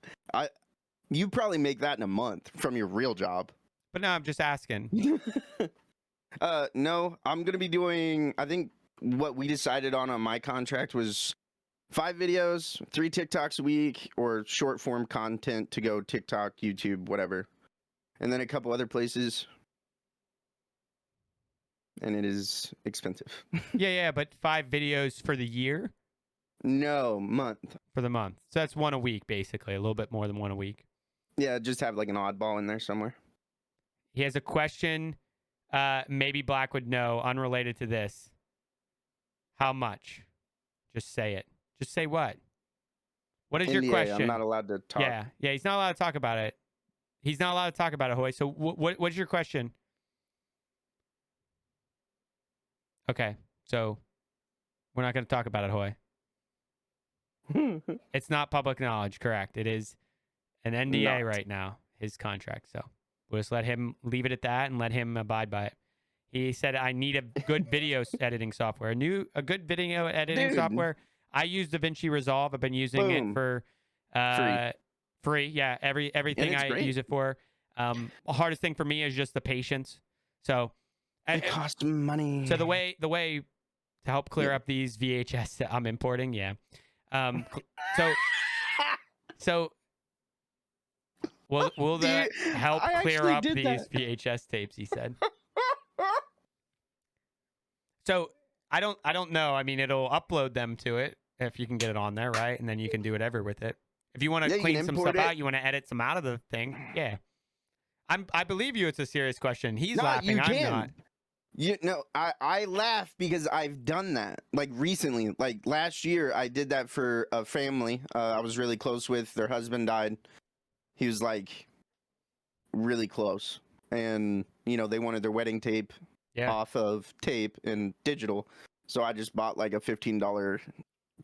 You probably make that in a month from your real job. But no, I'm just asking. No, I'm gonna be doing. I think what we decided on my contract was 5 videos, 3 TikToks a week, or short form content to go TikTok, YouTube, whatever, and then a couple other places. And it is expensive. Yeah, but 5 videos for the year? No, month. For the month. So that's 1 a week, basically. A little bit more than 1 a week. Yeah, just have like an oddball in there somewhere. He has a question. Maybe Black would know, unrelated to this. How much? Just say it. Just say what? What is your question? I'm not allowed to talk. Yeah, he's not allowed to talk about it. He's not allowed to talk about it, Hoy. So what's your question? Okay, so we're not going to talk about it, Hoy. It's not public knowledge, correct? It is an NDA right now, his contract. So we'll just let him leave it at that and let him abide by it. He said, I need a good video editing software. A good video editing software. I use DaVinci Resolve. I've been using it for free. Yeah, everything I use it for. The hardest thing for me is just the patience. So it costs money. So the way to help clear up these VHS that I'm importing, so will that help clear up these VHS tapes? He said. So I don't know. I mean, it'll upload them to it if you can get it on there, right? And then you can do whatever with it. If you want to clean some stuff out, you want to edit some out of the thing. Yeah. I believe you. It's a serious question. He's laughing. I'm not. I laugh because I've done that. Like recently, like last year, I did that for a family I was really close with. Their husband died. He was like really close, and they wanted their wedding tape off of tape and digital. So I just bought like a $15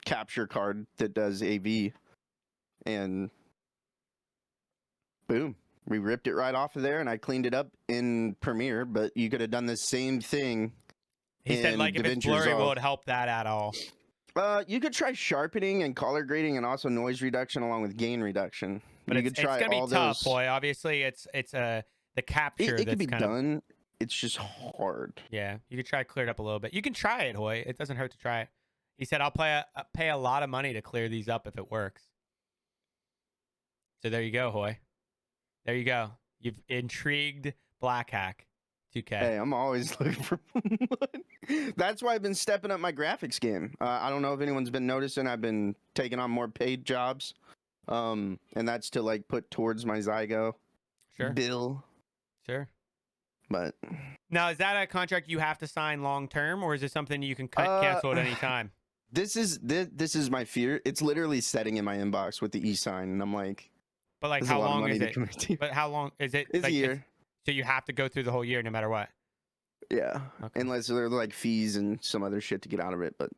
capture card that does AV, and boom. We ripped it right off of there, and I cleaned it up in Premiere, but you could have done the same thing. He said, like, if it's blurry, will it help that at all? You could try sharpening and color grading and also noise reduction along with gain reduction. But it's going to be tough, boy. Obviously, it's the capture it that's could be done. It's just hard. Yeah, you could try to clear it up a little bit. You can try it, Hoy. It doesn't hurt to try it. He said, I'll pay a lot of money to clear these up if it works. So there you go, Hoy. There you go. You've intrigued Black Hack 2K. Hey, I'm always looking for money. That's why I've been stepping up my graphics game. I don't know if anyone's been noticing. I've been taking on more paid jobs, and that's to like put towards my Zygo bill. Sure. But now, is that a contract you have to sign long term, or is it something you can cancel at any time? This is my fear. It's literally setting in my inbox with the e-sign, and I'm like. But like, how long is it? But how long is it? It's like, a year. So you have to go through the whole year no matter what? Yeah. Okay. Unless there are like fees and some other shit to get out of it. But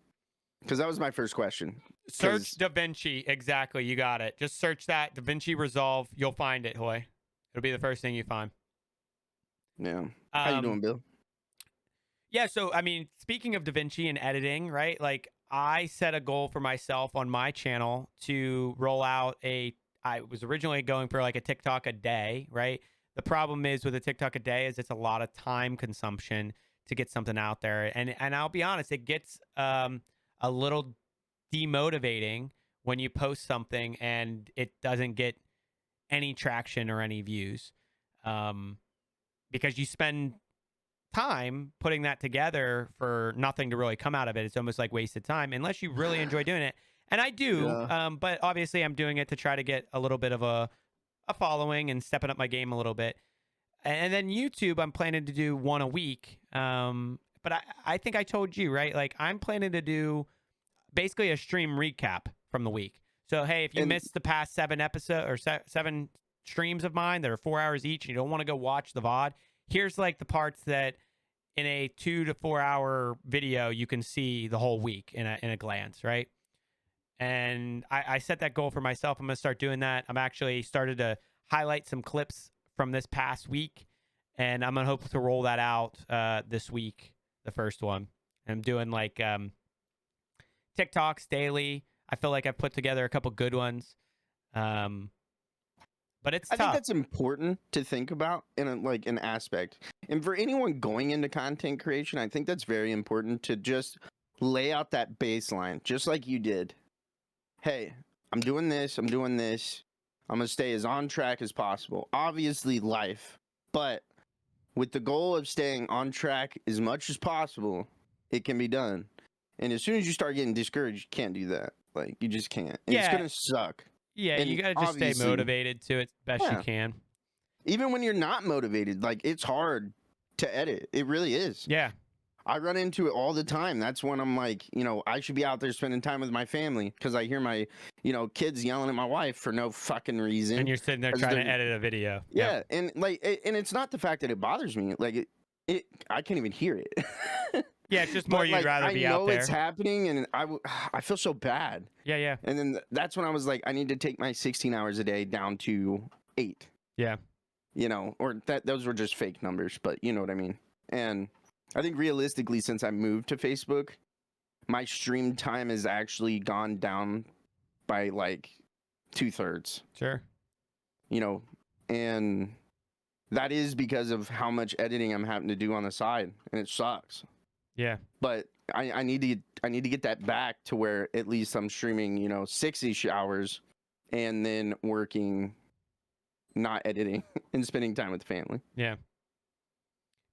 because that was my first question. Search DaVinci. Exactly. You got it. Just search that. DaVinci Resolve. You'll find it, Hoy. It'll be the first thing you find. Yeah. How you doing, Bill? Yeah. So, I mean, speaking of DaVinci and editing, right? Like, I set a goal for myself on my channel to roll out I was originally going for like a TikTok a day, right? The problem is with a TikTok a day is it's a lot of time consumption to get something out there. And I'll be honest, it gets a little demotivating when you post something and it doesn't get any traction or any views, because you spend time putting that together for nothing to really come out of it. It's almost like wasted time unless you really enjoy doing it. And I do, but obviously I'm doing it to try to get a little bit of a following and stepping up my game a little bit. And then YouTube, I'm planning to do one a week. But I think I told you, right? Like, I'm planning to do basically a stream recap from the week. So, hey, if you missed the past 7 streams of mine that are 4 hours each and you don't want to go watch the VOD, here's like the parts that in a 2 to 4 hour video, you can see the whole week in a glance, right? And I set that goal for myself. I'm going to start doing that. I'm actually started to highlight some clips from this past week, and I'm going to hope to roll that out this week, the first one. I'm doing like TikToks daily. I feel like I've put together a couple good ones. But it's tough. I think that's important to think about in an aspect. And for anyone going into content creation, I think that's very important to just lay out that baseline, just like you did. Hey, I'm doing this. I'm going to stay as on track as possible. Obviously, life. But with the goal of staying on track as much as possible, it can be done. And as soon as you start getting discouraged, you can't do that. Like, you just can't. And it's going to suck. Yeah, and you got to just stay motivated to it best you can. Even when you're not motivated, like, it's hard to edit. It really is. Yeah. I run into it all the time. That's when I'm like, I should be out there spending time with my family because I hear my, kids yelling at my wife for no fucking reason. And you're sitting there trying to edit a video. Yeah, and and it's not the fact that it bothers me. Like I can't even hear it. Yeah, it's just more you'd rather be out there. I know it's happening, and I feel so bad. Yeah. And then that's when I was like, I need to take my 16 hours a day down to 8. Yeah. Or those were just fake numbers, but you know what I mean. And I think realistically, since I moved to Facebook, my stream time has actually gone down by like 2/3. Sure. And that is because of how much editing I'm having to do on the side, and it sucks. Yeah. But I need to get that back to where at least I'm streaming, 6-ish hours, and then working, not editing, and spending time with the family. Yeah.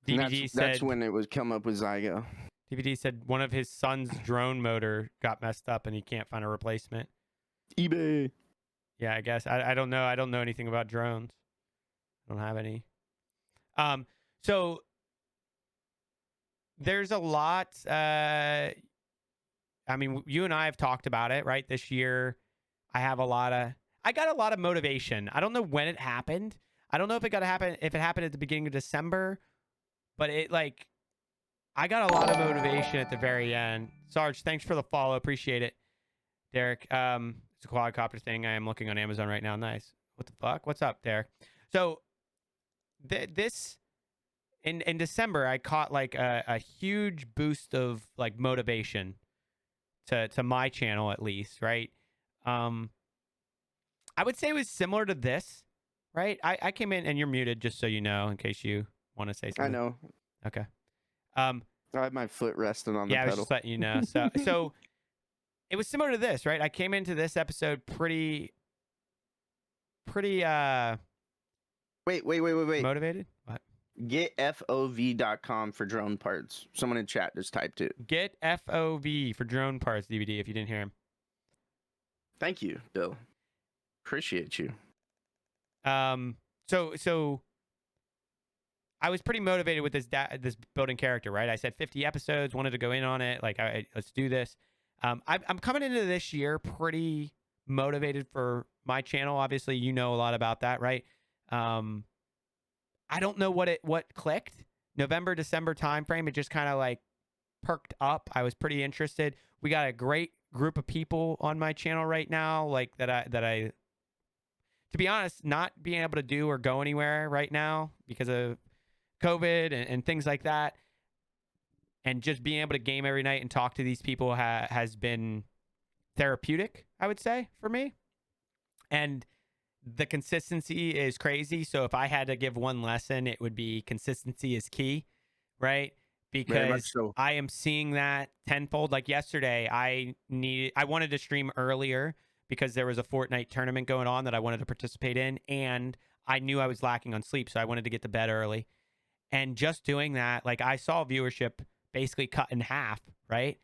That's when it would come up with Zygo. DVD said one of his son's drone motor got messed up and he can't find a replacement. eBay. Yeah, I guess I don't know. I don't know anything about drones. I don't have any. So there's a lot. I mean, you and I have talked about it, right? This year, I got a lot of motivation. I don't know when it happened. I don't know if it happened at the beginning of December, but I got a lot of motivation at the very end. Sarge, thanks for the follow. Appreciate it. Derek, it's a quadcopter thing. I am looking on Amazon right now. Nice. What the fuck? What's up, Derek? So this in December, I caught like a huge boost of like motivation to my channel, at least, right? I would say it was similar to this, right? I came in, and you're muted, just so you know, in case you want to say something. I know. Okay. I have my foot resting on the yeah, I was pedal. just letting you know. So it was similar to this, right? I came into this episode pretty Wait. motivated. What? GetFOV.com for drone parts. Someone in chat just typed it. Get FOV for drone parts DVD if you didn't hear him. Thank you, Bill. Appreciate you. So I was pretty motivated with this building character, right? I said 50 episodes, wanted to go in on it. Like, let's do this. I'm coming into this year pretty motivated for my channel. Obviously, you know a lot about that, right? I don't know what clicked. November, December timeframe, it just kind of like perked up. I was pretty interested. We got a great group of people on my channel right now, like that I to be honest, not being able to do or go anywhere right now because of COVID and things like that, and just being able to game every night and talk to these people has been therapeutic, I would say, for me. And the consistency is crazy. So if I had to give one lesson, it would be consistency is key, right? Because so. I am seeing that tenfold. Like yesterday, I wanted to stream earlier because there was a Fortnite tournament going on that I wanted to participate in, and I knew I was lacking on sleep, so I wanted to get to bed early. And just doing that, like, I saw viewership basically cut in half, right?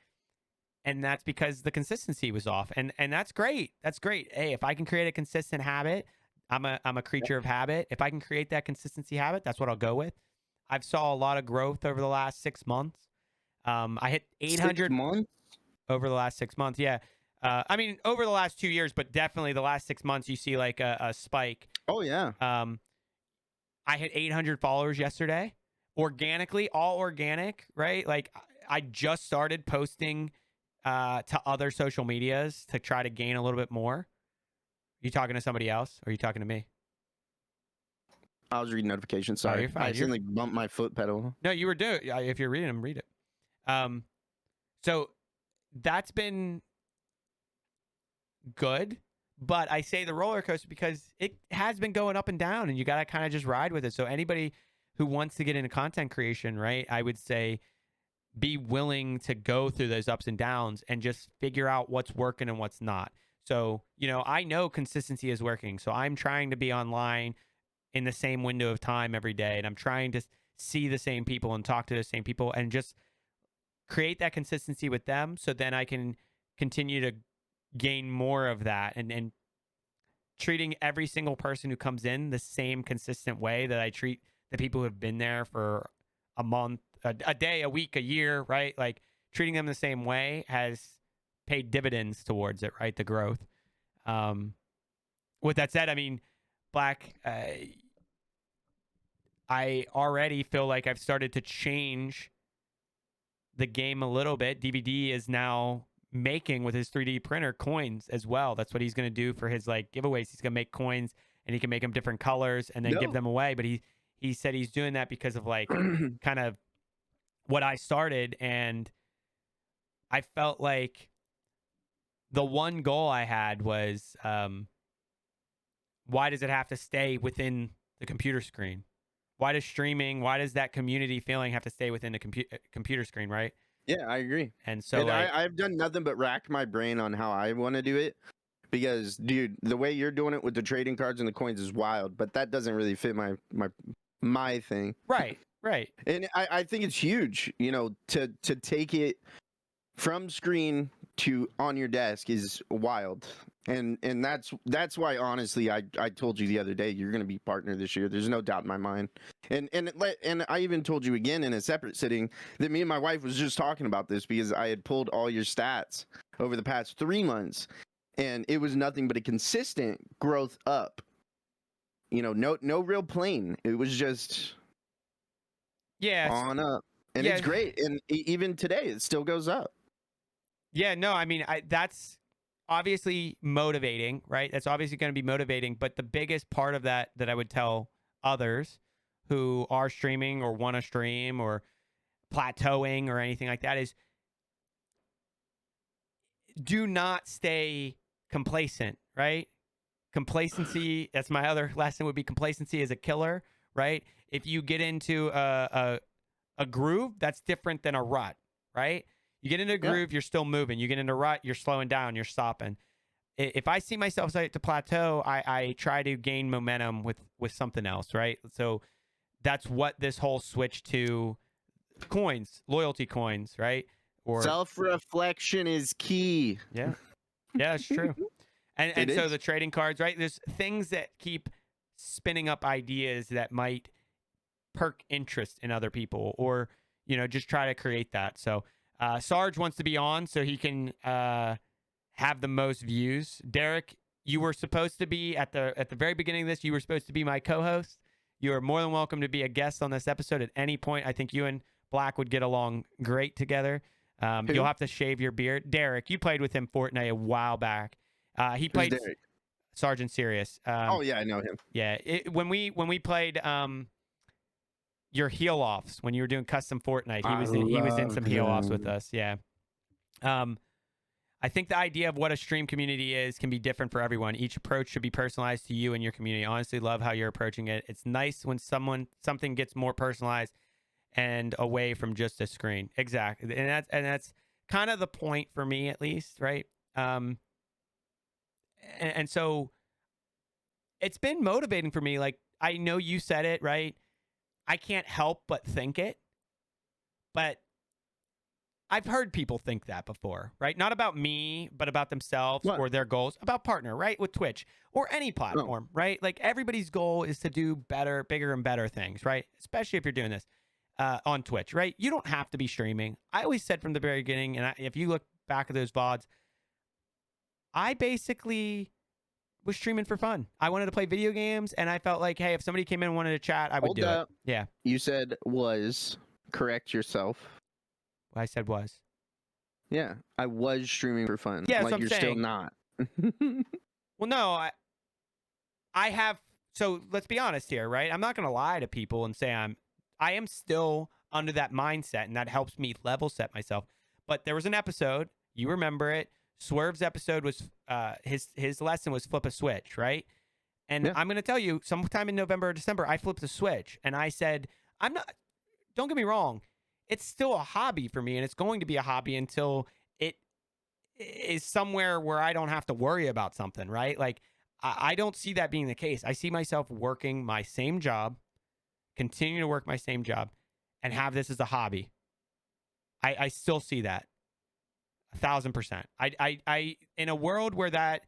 And that's because the consistency was off. And that's great. That's great. Hey, if I can create a consistent habit, I'm a creature of habit. If I can create that consistency habit, that's what I'll go with. I've saw a lot of growth over the last 6 months. I hit 800 6 months? over the last 6 months. Yeah. I mean, over the last 2 years, but definitely the last 6 months, you see like a spike. Oh, yeah. I hit 800 followers yesterday, organically, all organic, right? Like, I just started posting to other social medias to try to gain a little bit more. You talking to somebody else, or are you talking to me? I was reading notifications. Sorry, you're fine. I accidentally bumped my foot pedal. No, you were doing. If you're reading them, read it. So that's been good, but I say the roller coaster because it has been going up and down, and you got to kind of just ride with it. So anybody who wants to get into content creation, right, I would say be willing to go through those ups and downs and just figure out what's working and what's not. So, I know consistency is working. So I'm trying to be online in the same window of time every day, and I'm trying to see the same people and talk to the same people and just create that consistency with them, so then I can continue to gain more of that, and treating every single person who comes in the same consistent way that I treat the people who have been there for a month, a day, a week, a year, right? Like, treating them the same way has paid dividends towards it, right? The growth. With that said, I mean, Black, I already feel like I've started to change the game a little bit. DVD is now making, with his 3D printer, coins as well. That's what he's going to do for his like giveaways. He's going to make coins, and he can make them different colors and then give them away. But he said he's doing that because of like kind of what I started, and I felt like the one goal I had was, why does it have to stay within the computer screen? Why does that community feeling have to stay within the computer screen, right? Yeah, I agree. And so I've done nothing but racked my brain on how I want to do it, because, dude, the way you're doing it with the trading cards and the coins is wild, but that doesn't really fit my thing. Right. And I think it's huge, to take it from screen to on your desk is wild. And that's why, honestly, I told you the other day, you're going to be partner this year. There's no doubt in my mind. And I even told you again in a separate sitting that me and my wife was just talking about this because I had pulled all your stats over the past 3 months, and it was nothing but a consistent growth up. You know, no real plane. It was just on up, and it's great. And even today, it still goes up. Yeah, no, I mean, that's obviously motivating, right? That's obviously going to be motivating. But the biggest part of that I would tell others who are streaming or want to stream or plateauing or anything like that is do not stay complacent, right? Complacency, that's my other lesson would be complacency is a killer, right? If you get into a groove, that's different than a rut, right? You get into a groove, you're still moving. You get into a rut, you're slowing down, you're stopping. If I see myself start to plateau, I try to gain momentum with something else, right? So that's what this whole switch to coins, loyalty coins, right? Or self-reflection is key. Yeah, it's true. And so the trading cards, right? There's things that keep spinning up ideas that might perk interest in other people, or just try to create that. So Sarge wants to be on so he can have the most views. Derek, you were supposed to be at the very beginning of this. You were supposed to be my co-host. You are more than welcome to be a guest on this episode at any point. I think you and Black would get along great together. You'll have to shave your beard. Derek, you played with him Fortnite a while back. He played Sergeant Sirius. Oh yeah, I know him. Yeah, when we played your heal offs when you were doing custom Fortnite, he was in some heal offs with us. Yeah. I think the idea of what a stream community is can be different for everyone. Each approach should be personalized to you and your community. I honestly love how you're approaching it. It's nice when something gets more personalized and away from just a screen. Exactly. And that's kind of the point for me, at least, right? And so it's been motivating for me. Like, I know you said it, right? I can't help but think it, but I've heard people think that before, right? Not about me, but about themselves or their goals, about partner, right? With Twitch or any platform, right? Like, everybody's goal is to do better, bigger and better things, right? Especially if you're doing this on Twitch, right? You don't have to be streaming. I always said from the very beginning, and if you look back at those VODs, I basically was streaming for fun. I wanted to play video games, and I felt like, hey, if somebody came in and wanted to chat, I would do it. Yeah. You said was. Correct yourself. What I said was. Yeah, I was streaming for fun. Yeah, like, you're still not. Well, no, I have. So let's be honest here, right? I'm not going to lie to people and say I am still under that mindset, and that helps me level set myself. But there was an episode, you remember it. Swerve's episode was his lesson was flip a switch, right? And I'm going to tell you, sometime in November or December, I flipped a switch, and I said, I'm not. Don't get me wrong, it's still a hobby for me, and it's going to be a hobby until it is somewhere where I don't have to worry about something, right? Like, I don't see that being the case. I see myself working my same job, continue to work my same job, and have this as a hobby. I still see that 1,000%. I in a world where that,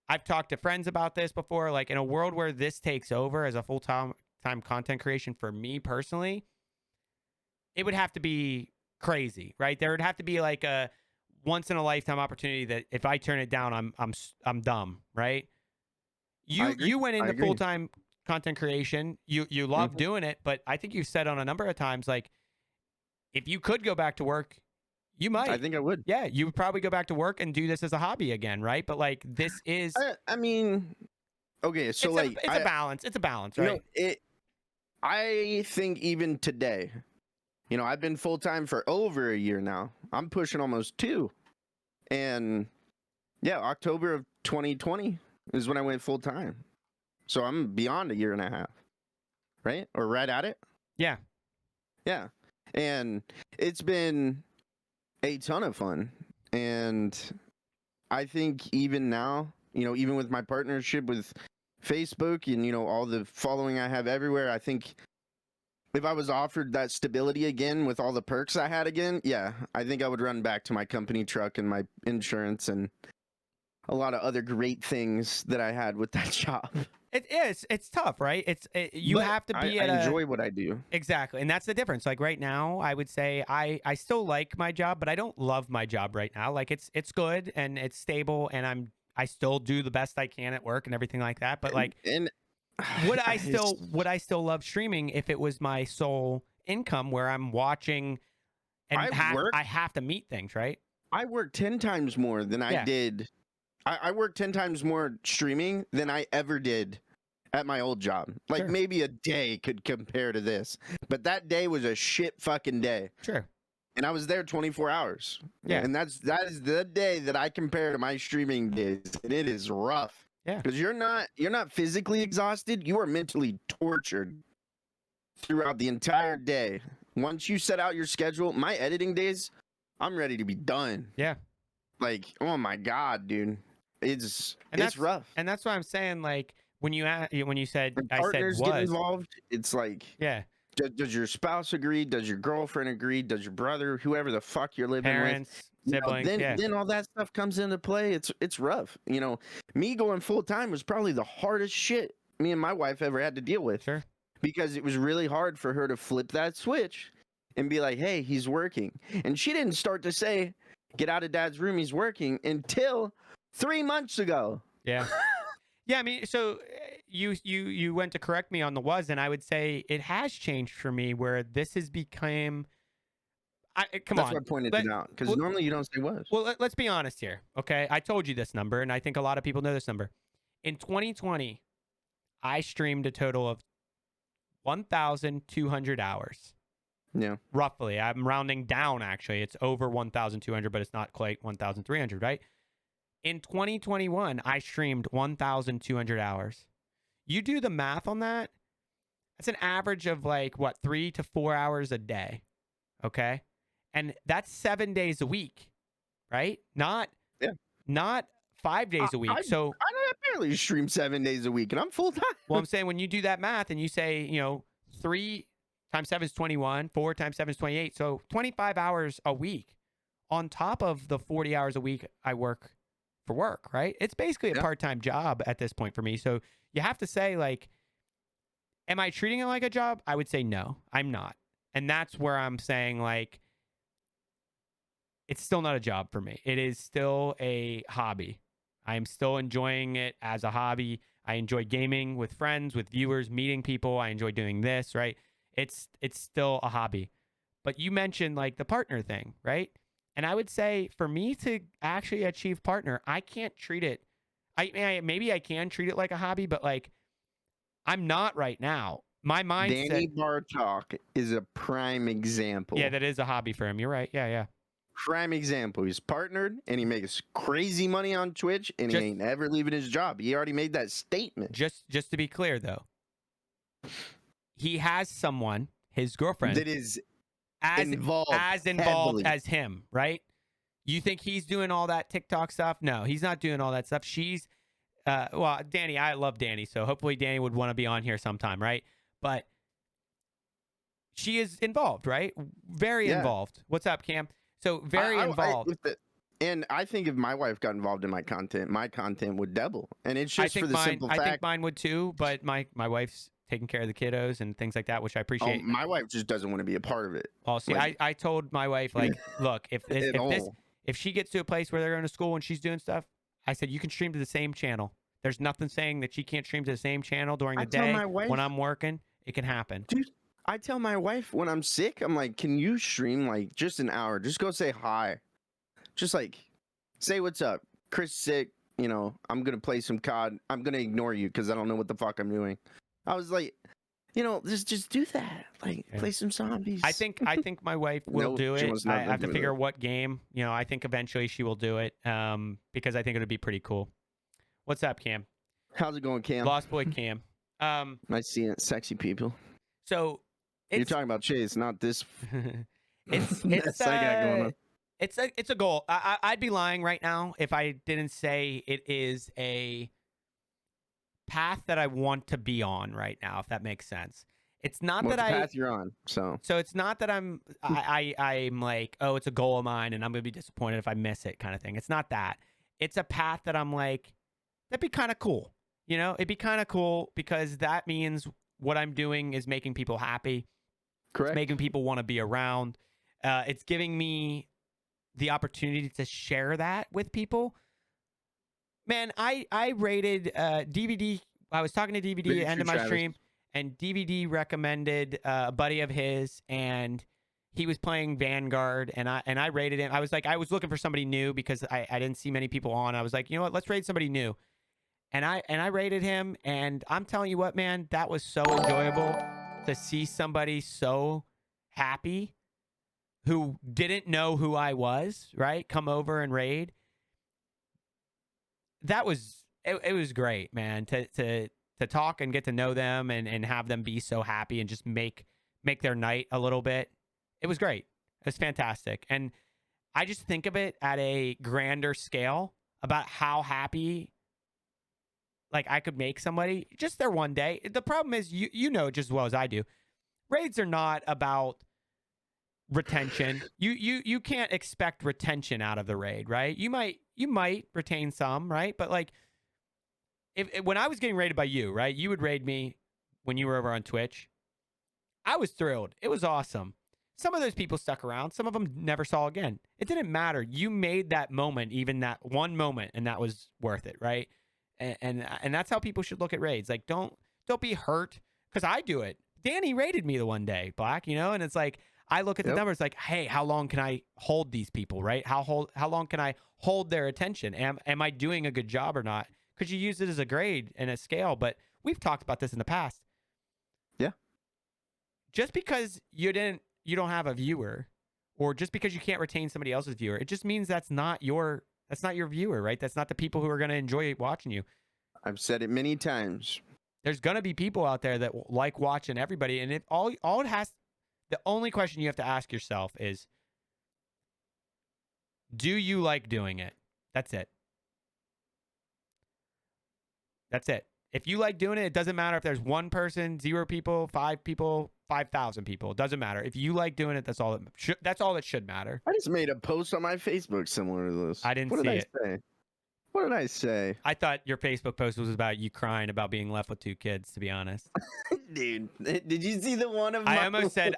I've talked to friends about this before, like in a world where this takes over as a full-time content creation for me personally, it would have to be crazy, right? There would have to be like a once in a lifetime opportunity that if I turn it down, I'm dumb, right? You went into full-time content creation. You love doing it, but I think you've said on a number of times, like, if you could go back to work, you might. I think I would. Yeah, you would probably go back to work and do this as a hobby again, right? But like, this is. I mean, okay, so it's a balance. It's a balance, right? I think even today, I've been full time for over a year now. I'm pushing almost 2, and October of 2020 is when I went full time. So I'm beyond a year and a half, right? Or right at it. Yeah. Yeah. And it's been a ton of fun. And I think even now, even with my partnership with Facebook and, all the following I have everywhere, I think if I was offered that stability again with all the perks I had again, I think I would run back to my company truck and my insurance, and a lot of other great things that I had with that job. It is. It's tough, right? You But have to be I at enjoy what I do. exactly, and that's the difference. Like right now, I would say I still like my job, but I don't love my job right now. Like it's good and it's stable, and I still do the best I can at work and everything like that. But like, And would I still love streaming if it was my sole income where I'm watching and I have to meet things, right? I work 10 times more than I did. I work 10 times more streaming than I ever did at my old job. Like Sure. maybe a day could compare to this, but that day was a shit fucking day. Sure. And I was there 24 hours. Yeah. And that is the day that I compare to my streaming days, and it is rough. Yeah. Because you're not physically exhausted, you are mentally tortured throughout the entire day. Once you set out your schedule, my editing days, I'm ready to be done. Yeah. Like, oh my God, dude. It's rough. And that's why I'm saying, like, when you said, When I said partners was get involved, it's like, yeah, does your spouse agree? Does your girlfriend agree? Does your brother, whoever the fuck you're living parents, with? siblings, Then all that stuff comes into play. It's rough. You know, me going full time was probably the hardest shit me and my wife ever had to deal with. Sure. Because it was really hard for her to flip that switch and be like, hey, he's working. And she didn't start to say, get out of dad's room, he's working, until 3 months ago. Yeah. Yeah, I mean, so you went to correct me on the was, and I would say it has changed for me where this has become That's why I pointed it out, because normally you don't say was. Well, let's be honest here, okay? I told you this number, and I think a lot of people know this number. In 2020, I streamed a total of 1,200 hours. Yeah. Roughly. I'm rounding down, actually. It's over 1,200, but it's not quite 1,300, right? In 2021, I streamed 1,200 hours. You do the math on that, that's an average of like, 3 to 4 hours a day, okay? And that's 7 days a week, right? Not 5 days a week. So I barely stream 7 days a week, and I'm full time. Well, I'm saying when you do that math and you say, 3 times 7 is 21, 4 times 7 is 28. So 25 hours a week on top of the 40 hours a week I work for work, right? It's basically a part-time job at this point for me. So you have to say, like, am I treating it like a job? I would say no, I'm not. And that's where I'm saying, like, it's still not a job for me. It is still a hobby. I am still enjoying it as a hobby. I enjoy gaming with friends, with viewers, meeting people. I enjoy doing this, right? It's still a hobby. But you mentioned, like, the partner thing, right? And I would say for me to actually achieve partner, I can't treat it. Maybe I can treat it like a hobby, but like I'm not right now. My mindset. Danny Bartok is a prime example. Yeah, that is a hobby for him. You're right. Yeah. Prime example. He's partnered and he makes crazy money on Twitch, and he ain't ever leaving his job. He already made that statement. Just to be clear, though, he has someone, his girlfriend, that is as involved heavily as him, right? You think he's doing all that TikTok stuff? No, he's not doing all that stuff. She's, well, Danny, I love Danny, so hopefully Danny would want to be on here sometime, right? But she is involved, right? Very involved. What's up, Cam? So very involved. And I think if my wife got involved in my content would double. And it's just for the simple fact. I think mine would too, but my wife's taking care of the kiddos and things like that, which I appreciate. My wife just doesn't want to be a part of it. Well, see, like, I told my wife, like, look, if she gets to a place where they're going to school and she's doing stuff, I said, you can stream to the same channel. There's nothing saying that she can't stream to the same channel during the day when I'm working. It can happen. Dude, I tell my wife when I'm sick, I'm like, can you stream like just an hour? Just go say hi. Just like say what's up. Chris sick, I'm going to play some COD. I'm going to ignore you because I don't know what the fuck I'm doing. I was like, just do that. Like, play some zombies. I think my wife will do it. I have to figure out what game. I think eventually she will do it because I think it would be pretty cool. What's up, Cam? How's it going, Cam? Lost Boy Cam. Nice seeing it. Sexy people. So you're talking about Chase, not this. It's a goal. I'd be lying right now if I didn't say it is a path that I want to be on right now, if that makes sense. It's not that path you're on. So it's not that I'm like, oh, it's a goal of mine and I'm gonna be disappointed if I miss it kind of thing. It's not that. it's a path that I'm like, that'd be kind of cool. You know, it'd be kind of cool because that means what I'm doing is making people happy. Correct. It's making people want to be around. It's giving me the opportunity to share that with people. Man, I rated DVD. I was talking to DVD at the end of my stream, and DVD recommended a buddy of his, and he was playing Vanguard, and I rated him. I was like, I was looking for somebody new because I didn't see many people on. I was like, you know what, let's raid somebody new. And I rated him, and I'm telling you what, man, that was so enjoyable to see somebody so happy who didn't know who I was, right? Come over and raid. That was it was great, man, to talk and get to know them and have them be so happy and just make their night a little bit. It was great. It was fantastic. And I just think of it at a grander scale about how happy like I could make somebody just there one day. The problem is you know just as well as I do. Raids are not about retention. You can't expect retention out of the raid, right? You might retain some, right? But like if when I was getting raided by you, right? You would raid me when you were over on Twitch. I was thrilled. It was awesome. Some of those people stuck around. Some of them never saw again. It didn't matter. You made that moment, even that one moment, and that was worth it, right? And that's how people should look at raids. Like don't be hurt because I do it. Danny raided me the one day, Black, you know, and it's like I look at the numbers like, hey, how long can I hold these people, right? How long can I hold their attention? Am I doing a good job or not? Because you use it as a grade and a scale, but we've talked about this in the past. Yeah. Just because you don't have a viewer, or just because you can't retain somebody else's viewer, it just means that's not your viewer, right? That's not the people who are going to enjoy watching you. I've said it many times. There's going to be people out there that like watching everybody, and if all it has, the only question you have to ask yourself is, do you like doing it? That's it. That's it. If you like doing it, it doesn't matter if there's 1 person, 0 people, 5 people, 5,000 people. It doesn't matter. If you like doing it, that's all that should matter. I just made a post on my Facebook similar to this. I didn't see it. What did I say? I thought your Facebook post was about you crying about being left with 2 kids, to be honest. Dude, did you see the one of I almost said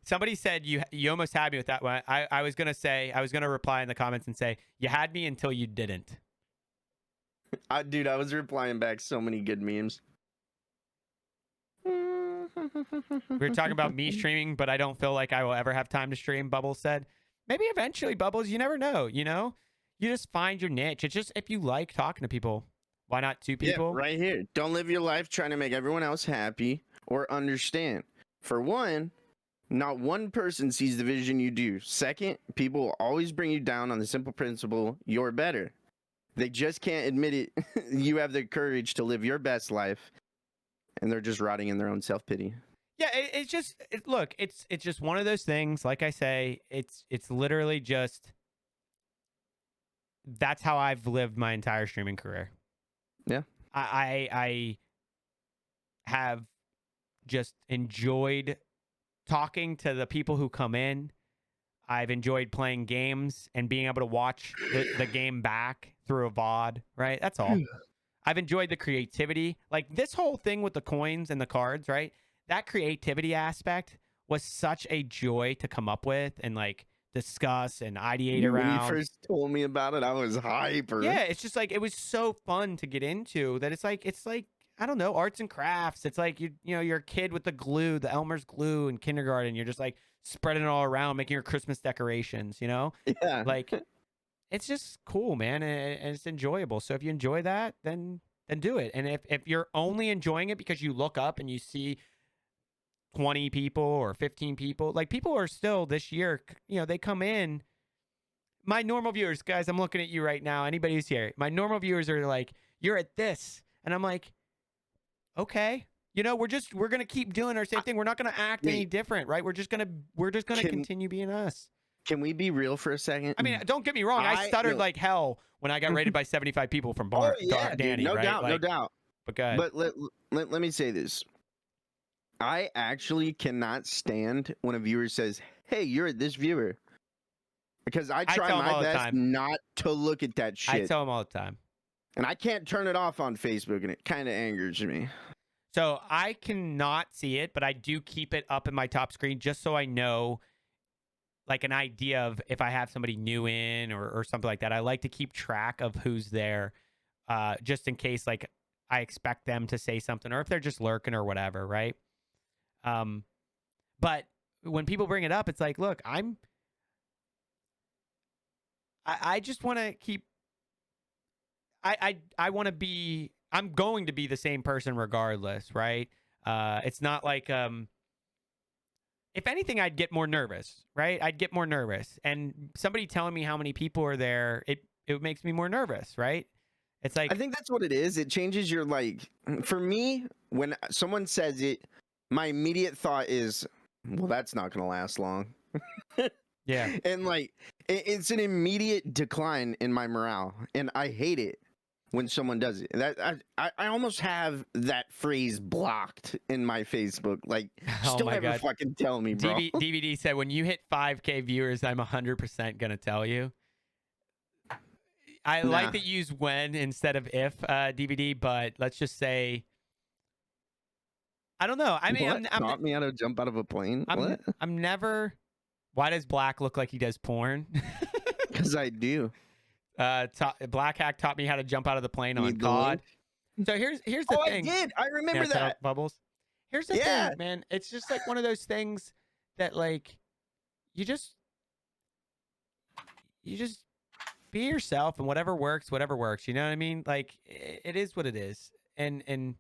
somebody said you almost had me with that one. I was gonna reply in the comments and say you had me until you didn't. Dude, I was replying back so many good memes. We were talking about me streaming, but I don't feel like I will ever have time to stream, Bubbles said. Maybe eventually, Bubbles, you never know, you know? You just find your niche. It's just if you like talking to people, why not 2 people? Yeah, right here. Don't live your life trying to make everyone else happy or understand. For one, not one person sees the vision you do. Second, people will always bring you down on the simple principle you're better. They just can't admit it. You have the courage to live your best life, and they're just rotting in their own self-pity. Yeah, it's just one of those things. Like I say, it's literally just that's how I've lived my entire streaming career. Yeah, I have just enjoyed talking to the people who come in. I've enjoyed playing games and being able to watch the game back through a VOD, right? That's all. I've enjoyed the creativity. Like this whole thing with the coins and the cards, right? That creativity aspect was such a joy to come up with and like discuss and ideate around. When you first told me about it, I was hyper. Yeah, it's just like it was so fun to get into that it's like I don't know, arts and crafts. It's like you're a kid with the glue, the Elmer's glue in kindergarten. You're just like spreading it all around, making your Christmas decorations, you know? Yeah. Like it's just cool, man, and it's enjoyable. So if you enjoy that, then do it. And if you're only enjoying it because you look up and you see 20 people or 15 people, like people are still this year, they come in. My normal viewers, guys, I'm looking at you right now. Anybody who's here, my normal viewers are like, you're at this. And I'm like, okay, we're going to keep doing our same thing. We're not going to act any different, right? We're just going to continue being us. Can we be real for a second? I mean, don't get me wrong. I stuttered like hell when I got rated by 75 people from Danny, dude, no right? doubt, like, no doubt. But go ahead. But let me say this. I actually cannot stand when a viewer says, hey, you're this viewer. because I tell try him all my the best time. not to look at that shit. I tell him all the time. And I can't turn it off on Facebook, and it kind of angers me. So I cannot see it, but I do keep it up in my top screen just so I know, like, an idea of if I have somebody new in or something like that. I like to keep track of who's there, just in case, like, I expect them to say something or if they're just lurking or whatever, right? But when people bring it up, it's like, look, I just want to keep. I want to be. I'm going to be the same person regardless, right? It's not like if anything, I'd get more nervous, right? I'd get more nervous, and somebody telling me how many people are there, it makes me more nervous, right? It's like I think that's what it is. It changes your, like, for me, when someone says it, my immediate thought is, well, that's not going to last long. Yeah. And like, it's an immediate decline in my morale, and I hate it when someone does it. That I almost have that phrase blocked in my Facebook. Like, Oh don't my ever God. fucking tell me, bro. DVD said, when you hit 5K viewers, I'm 100% going to tell you. I like that you use when instead of if, DVD, but let's just say, I don't know. I mean, what? Taught me how to jump out of a plane? What? I'm never. Why does Black look like he does porn? Because I do. Black Hack taught me how to jump out of the plane on COD. So here's the thing. I did. I remember that. Bubbles. Here's the thing, man. It's just like one of those things that, like, you just be yourself, and whatever works. You know what I mean? Like, it is what it is. And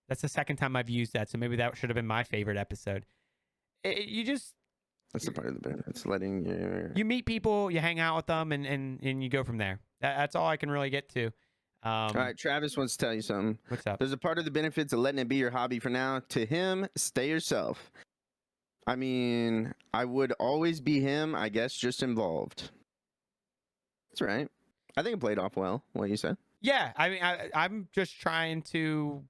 that's the second time I've used that, so maybe that should have been my favorite episode. That's the part of the benefits, letting you meet people, you hang out with them, and you go from there. That's all I can really get to. All right, Travis wants to tell you something. What's up? There's a part of the benefits of letting it be your hobby for now. To him, stay yourself. I mean, I would always be him, I guess, just involved. That's right. I think it played off well, what you said. Yeah, I mean, I'm just trying to...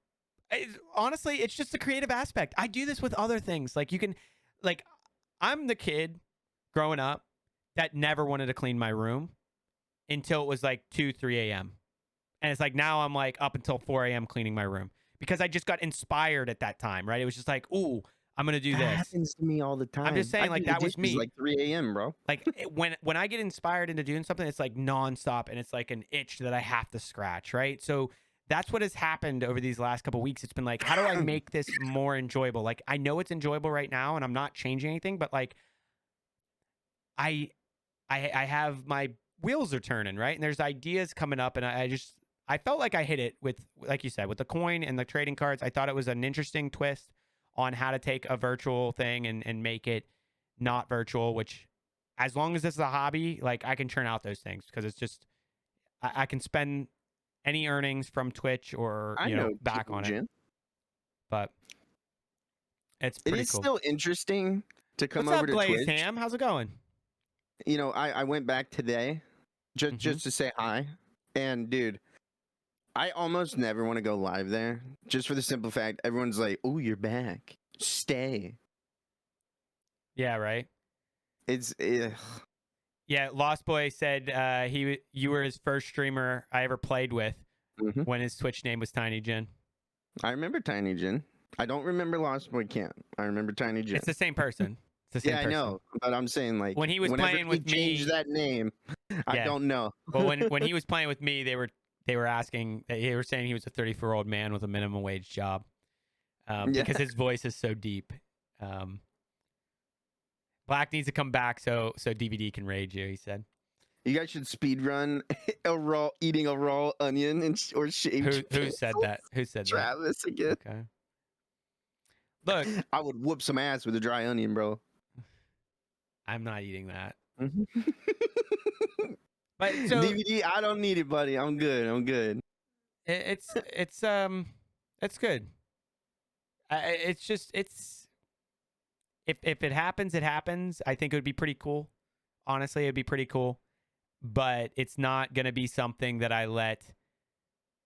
honestly, it's just the creative aspect. I do this with other things. Like, you can... Like, I'm the kid growing up that never wanted to clean my room until it was like 2, 3 a.m. And it's like now I'm like up until 4 a.m. cleaning my room because I just got inspired at that time, right? It was just like, ooh, I'm going to do this. That happens to me all the time. I'm just saying, like, that was me. Like 3 a.m., bro. Like, when I get inspired into doing something, it's like nonstop, and it's like an itch that I have to scratch, right? So that's what has happened over these last couple of weeks. It's been like, how do I make this more enjoyable? Like, I know it's enjoyable right now, and I'm not changing anything, but like, I have my wheels are turning, right? And there's ideas coming up, and I felt like I hit it with, like you said, with the coin and the trading cards. I thought it was an interesting twist on how to take a virtual thing and make it not virtual, which, as long as this is a hobby, like, I can churn out those things because it's just, I can spend any earnings from Twitch or, back on it. But it's pretty cool. It is still interesting to come What's over up, to Blaze Twitch. Ham? How's it going? You know, I went back today just to say hi. And, dude, I almost never want to go live there, just for the simple fact everyone's like, "Oh, you're back. Stay." Yeah, right. It's Yeah, Lost Boy said you were his first streamer I ever played with when his Twitch name was Tiny Jin. I remember Tiny Jin. I don't remember Lost Boy Camp. I remember Tiny Jin. It's the same person. It's the same person. I know, but I'm saying, like, when he was playing with me, changed that name. I don't know. Well, when he was playing with me, they were asking. They were saying he was a 34-year-old man with a minimum wage job, because his voice is so deep. Black needs to come back so DVD can raid you. He said. You guys should speed run eating a raw onion or shaved. Who said that? Who said Travis that? again. Okay. Look, I would whoop some ass with a dry onion, bro. I'm not eating that. But so, DVD, I don't need it, buddy. I'm good. It's good. It's just if it happens, it happens. I think it would be pretty cool. Honestly, it'd be pretty cool. But it's not gonna be something that I let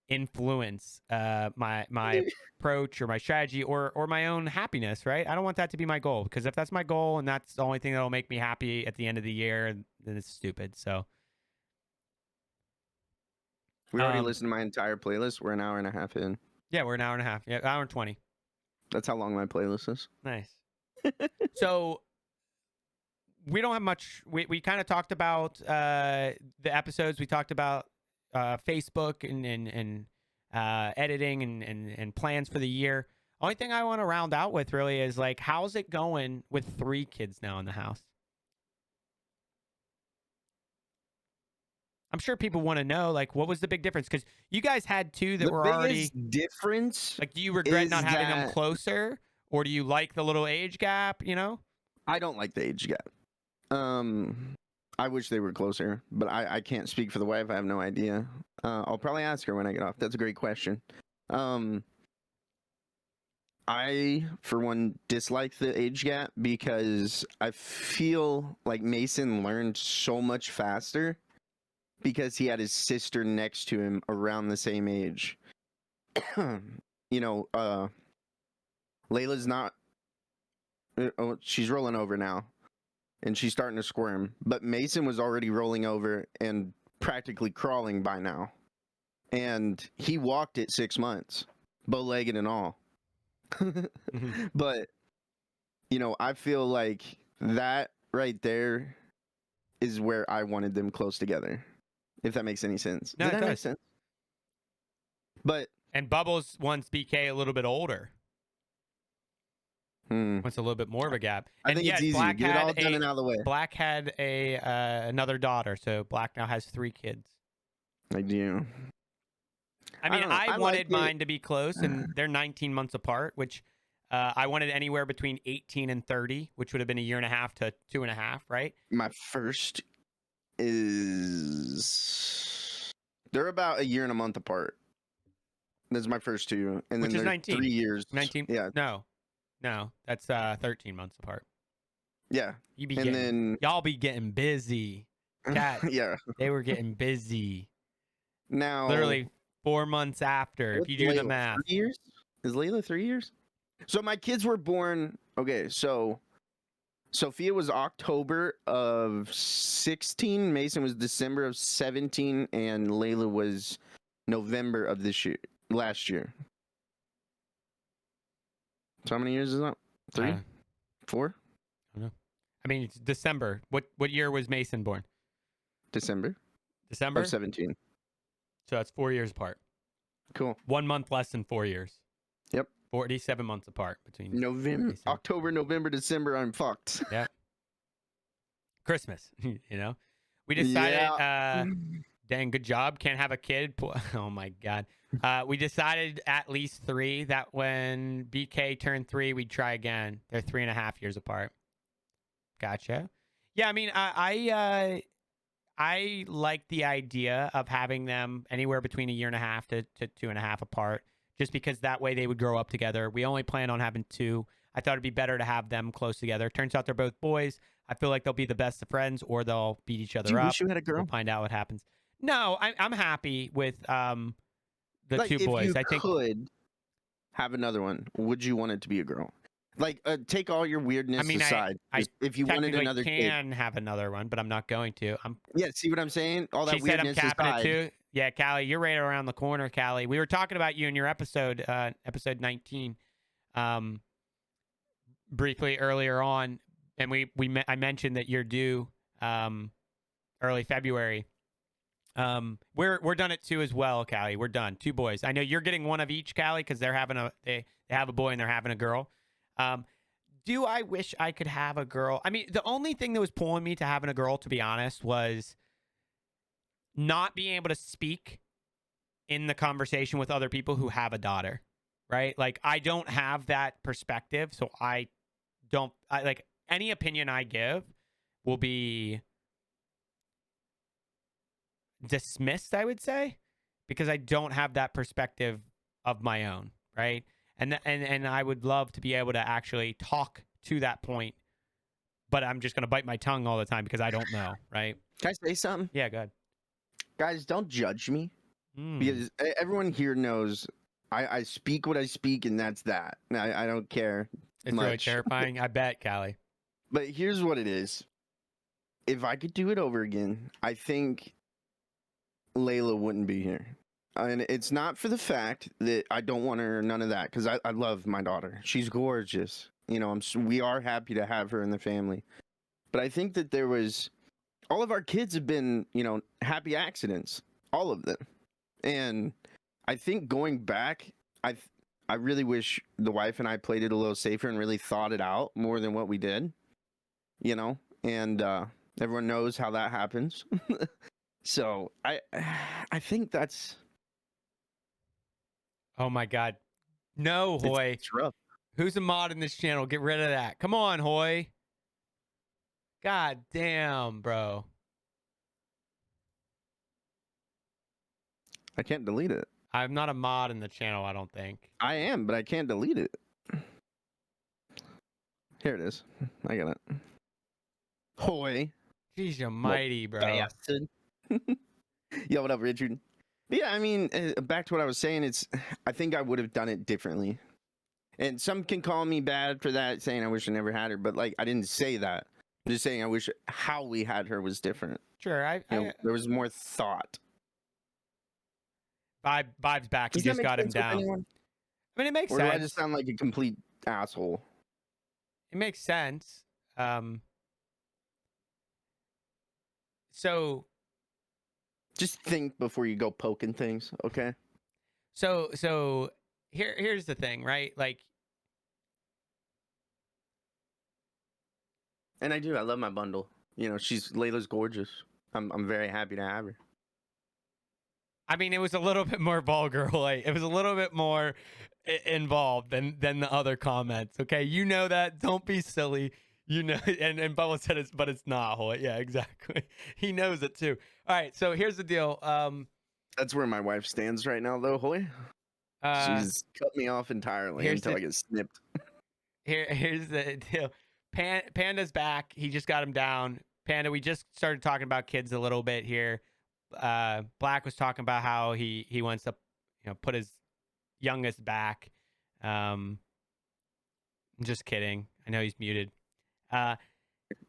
influence my approach or my strategy or my own happiness, right? I don't want that to be my goal, because if that's my goal and that's the only thing that'll make me happy at the end of the year, then it's stupid. So We already listened to my entire playlist. We're an hour and a half in. yeah, we're an hour and a half. Yeah, hour and 20. That's how long my playlist is. Nice. So we don't have much. We kind of talked about the episodes. We talked about Facebook and editing and plans for the year. Only thing I want to round out with really is like, how's it going with 3 kids now in the house? I'm sure people want to know, like, what was the big difference? Because you guys had 2 that were already difference. Like, do you regret not having them closer, or do you like the little age gap? You know, I don't like the age gap. I wish they were closer, but I can't speak for the wife. I have no idea. I'll probably ask her when I get off. That's a great question. I, for one, dislike the age gap because I feel like Mason learned so much faster because he had his sister next to him around the same age. You know, Layla's not... Oh, she's rolling over now, and she's starting to squirm. But Mason was already rolling over and practically crawling by now. And he walked at 6 months, bow-legged and all. But, you know, I feel like that right there is where I wanted them close together, if that makes any sense. No, Does it that make does. sense? But And Bubbles wants BK a little bit older. Wants a little bit more of a gap. I And think it's easy. Black Get it all had done and out of the way. Black had another daughter, so Black now has 3 kids. I do. I mean, I wanted like mine to be close, and they're 19 months apart, which I wanted anywhere between 18 and 30, which would have been 1.5 to 2.5, right? My first is... They're about 1 year and a month apart. That's my first 2. And Which then is they're 19. 3 years. 19? Yeah. No, that's 13 months apart. Yeah. Y'all be getting busy. Cat, yeah. they were getting busy. Now... Literally 4 months after, if you do the math. 3 years? Is Layla 3 years? So my kids were born... Okay, so... Sophia was October of 16, Mason was December of 17, and Layla was November of last year. So how many years is that? 3? 4? I don't know. I mean, it's December. What year was Mason born? December December? of 17. So that's 4 years apart. Cool. 1 month less than 4 years. Yep. 47 months apart between October, November, December, I'm fucked. Yeah. Christmas, you know? We decided, dang, good job. Can't have a kid. Oh, my God. We decided at least 3 that when BK turned 3, we'd try again. They're 3.5 years apart. Gotcha. Yeah, I mean, I like the idea of having them anywhere between 1.5 to 2.5 apart, just because that way they would grow up together. We only plan on having 2. I thought it'd be better to have them close together. Turns out they're both boys. I feel like they'll be the best of friends, or they'll beat each other up. Do you wish you had a girl? We'll find out what happens. No, I'm happy with the like, 2 boys. If you could have another one, would you want it to be a girl? Like, take all your weirdness aside. If you wanted another kid, can have another one, but I'm not going to. Yeah, see what I'm saying? All that she said I'm weirdness capping aside. it too. Yeah, Callie, you're right around the corner, Callie. We were talking about you in your episode, episode 19, briefly earlier on, and I mentioned that you're due early February. We're done at 2 as well, Callie. We're done. 2 boys. I know you're getting one of each, Callie, because they have a boy and they're having a girl. Do I wish I could have a girl? I mean, the only thing that was pulling me to having a girl, to be honest, was not being able to speak in the conversation with other people who have a daughter, right? Like, I don't have that perspective, so I like, any opinion I give will be dismissed, I would say, because I don't have that perspective of my own, right? And I would love to be able to actually talk to that point, but I'm just going to bite my tongue all the time because I don't know, right? Can I say something? Yeah, go ahead. Guys, don't judge me. because everyone here knows I speak what I speak, and that's that. I don't care. It's really terrifying. I bet, Callie. But here's what it is. If I could do it over again, I think Layla wouldn't be here. And it's not for the fact that I don't want her or none of that, because I love my daughter. She's gorgeous. You know, we are happy to have her in the family. But I think that all of our kids have been, you know, happy accidents. All of them. And I think going back, I really wish the wife and I played it a little safer and really thought it out more than what we did. You know? And everyone knows how that happens. So I think that's... Oh my God. No, Hoy. It's rough. Who's a mod in this channel? Get rid of that. Come on, Hoy. God damn, bro. I can't delete it. I'm not a mod in the channel, I don't think. I am, but I can't delete it. Here it is. I got it. Hoy. Jeez, you're mighty, bro. Bastard. Yo, what up, Richard? Yeah, I mean, back to what I was saying, I think I would have done it differently. And some can call me bad for that, saying I wish I never had her, but like, I didn't say that. I'm just saying I wish how we had her was different. Sure, there was more thought. Vibe's back. He just got him down. I mean, it makes sense. Or do I just sound like a complete asshole? It makes sense. So just think before you go poking things, okay? So here's the thing, right? Like, and I love my bundle. You know, Layla's gorgeous. I'm very happy to have her. I mean, it was a little bit more vulgar, Hoy. It was a little bit more involved than the other comments. Okay, you know that. Don't be silly. You know, and Bubba said it's, but it's not, Hoy. Yeah, exactly. He knows it too. All right, so here's the deal. That's where my wife stands right now, though, Hoy. She's cut me off entirely until I get snipped. Here's the deal. Panda's back. He just got him down. Panda, we just started talking about kids a little bit here. Black was talking about how he wants to, you know, put his youngest back. I'm just kidding. I know he's muted.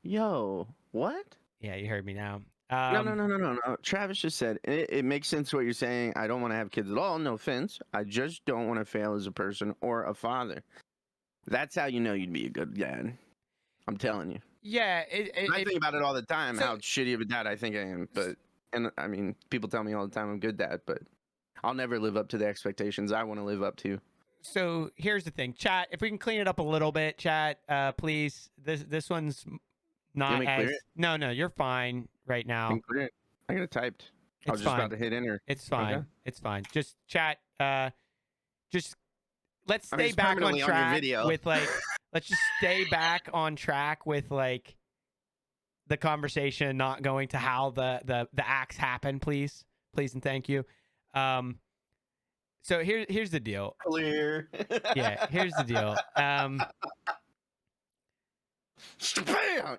Yo, what? Yeah, you heard me now. No. Travis just said it makes sense what you're saying. I don't want to have kids at all. No offense. I just don't want to fail as a person or a father. That's how you know you'd be a good dad. I'm telling you. Yeah, I think about it all the time. How shitty of a dad I think I am, and I mean, people tell me all the time I'm a good dad, but I'll never live up to the expectations I want to live up to. So here's the thing, chat. If we can clean it up a little bit, chat, please. This one's not as. No, you're fine right now. I got it typed. I was just about to hit enter. It's fine. Okay. It's fine. Just chat. Just let's stay back on track with like. Let's just stay back on track with like the conversation, not going to how the acts happen, please, and thank you. So here's the deal. Clear. Yeah, here's the deal. Bam!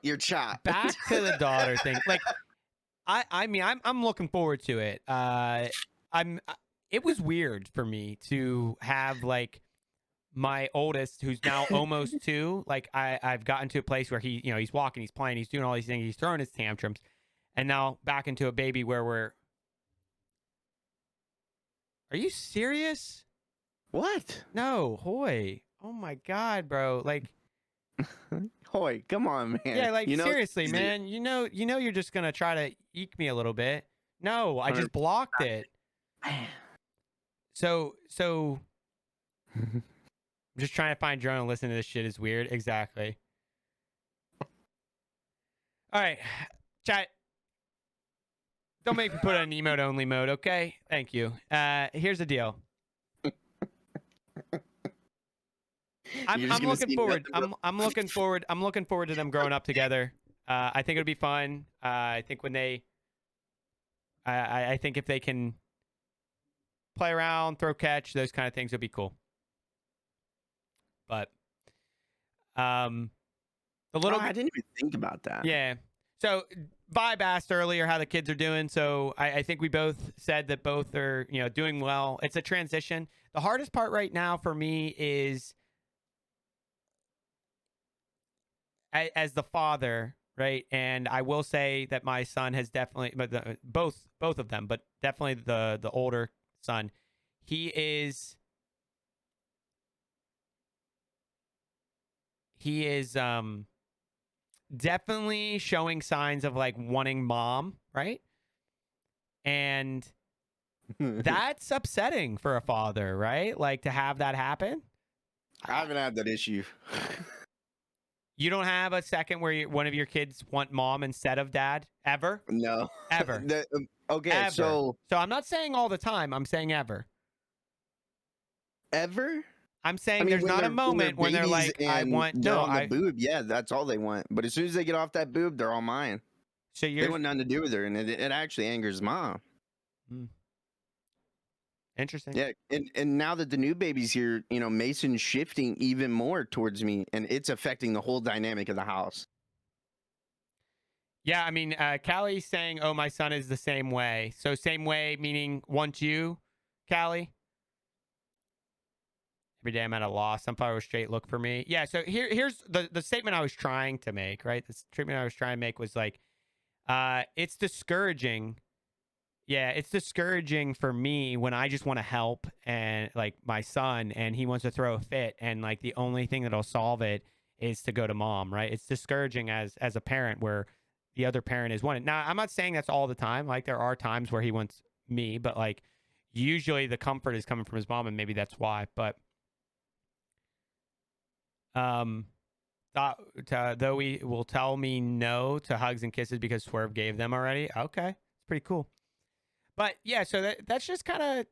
Your chat. Back to the daughter thing. Like, I mean, I'm looking forward to it. It was weird for me to have like my oldest, who's now almost 2. Like, I've gotten to a place where he, you know, he's walking, he's playing, he's doing all these things, he's throwing his tantrums, and now back into a baby where we're. Are you serious? What? No, Hoy. Oh my God, bro. Like, Hoy, come on, man. Yeah, like, seriously, man. You know, you're just gonna try to eke me a little bit. No, I just blocked it. So. I'm just trying to find Drone and listen to this shit is weird. Exactly. All right, chat. Don't make me put it in emote only mode, okay? Thank you. Here's the deal. I'm looking forward. I'm looking forward. I'm looking forward to them growing up together. I think it'll be fun. I think when they, I think if they can play around, throw catch, those kind of things would be cool. But, the little. I didn't even think about that. Yeah. So Vibe asked earlier how the kids are doing. So I think we both said that both are, doing well. It's a transition. The hardest part right now for me is as the father, right? And I will say that my son has definitely, but both of them, but definitely the older son, he is definitely showing signs of like wanting mom, right? And that's upsetting for a father, right? Like to have that happen. I haven't had that issue. You don't have a second where one of your kids want mom instead of dad ever? No. Ever. Okay, Ever. so I'm not saying all the time. I'm saying ever. Ever? I'm saying there's not a moment when they're like, I want they're on the boob. Yeah, that's all they want. But as soon as they get off that boob, they're all mine. So they want nothing to do with her, and it actually angers mom. Interesting. Yeah, and now that the new baby's here, Mason's shifting even more towards me, and it's affecting the whole dynamic of the house. Yeah, I mean, Callie's saying, "Oh, my son is the same way." So same way meaning wants you, Callie. Every day I'm at a loss. Some part of a straight look for me. Yeah. So here's the statement I was trying to make. Right, the treatment I was trying to make was like, it's discouraging. Yeah, it's discouraging for me when I just want to help and like my son and he wants to throw a fit and like the only thing that'll solve it is to go to mom, right? It's discouraging as a parent where the other parent is wanted. Now, I'm not saying that's all the time. Like there are times where he wants me, but like usually the comfort is coming from his mom and maybe that's why. But though we will tell me no to hugs and kisses because Swerve gave them already. Okay. It's pretty cool. But yeah, so that's just kind of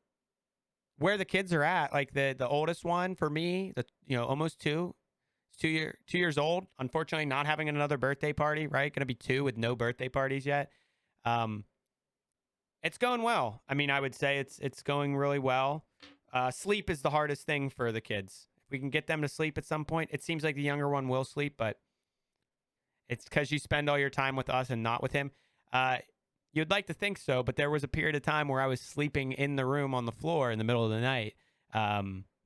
where the kids are at. Like the oldest one for me, almost 2, 2 years old. Unfortunately, not having another birthday party. Right, going to be 2 with no birthday parties yet. It's going well. I mean, I would say it's going really well. Sleep is the hardest thing for the kids. If we can get them to sleep at some point, it seems like the younger one will sleep, but it's because you spend all your time with us and not with him. You'd like to think so, but there was a period of time where I was sleeping in the room on the floor in the middle of the night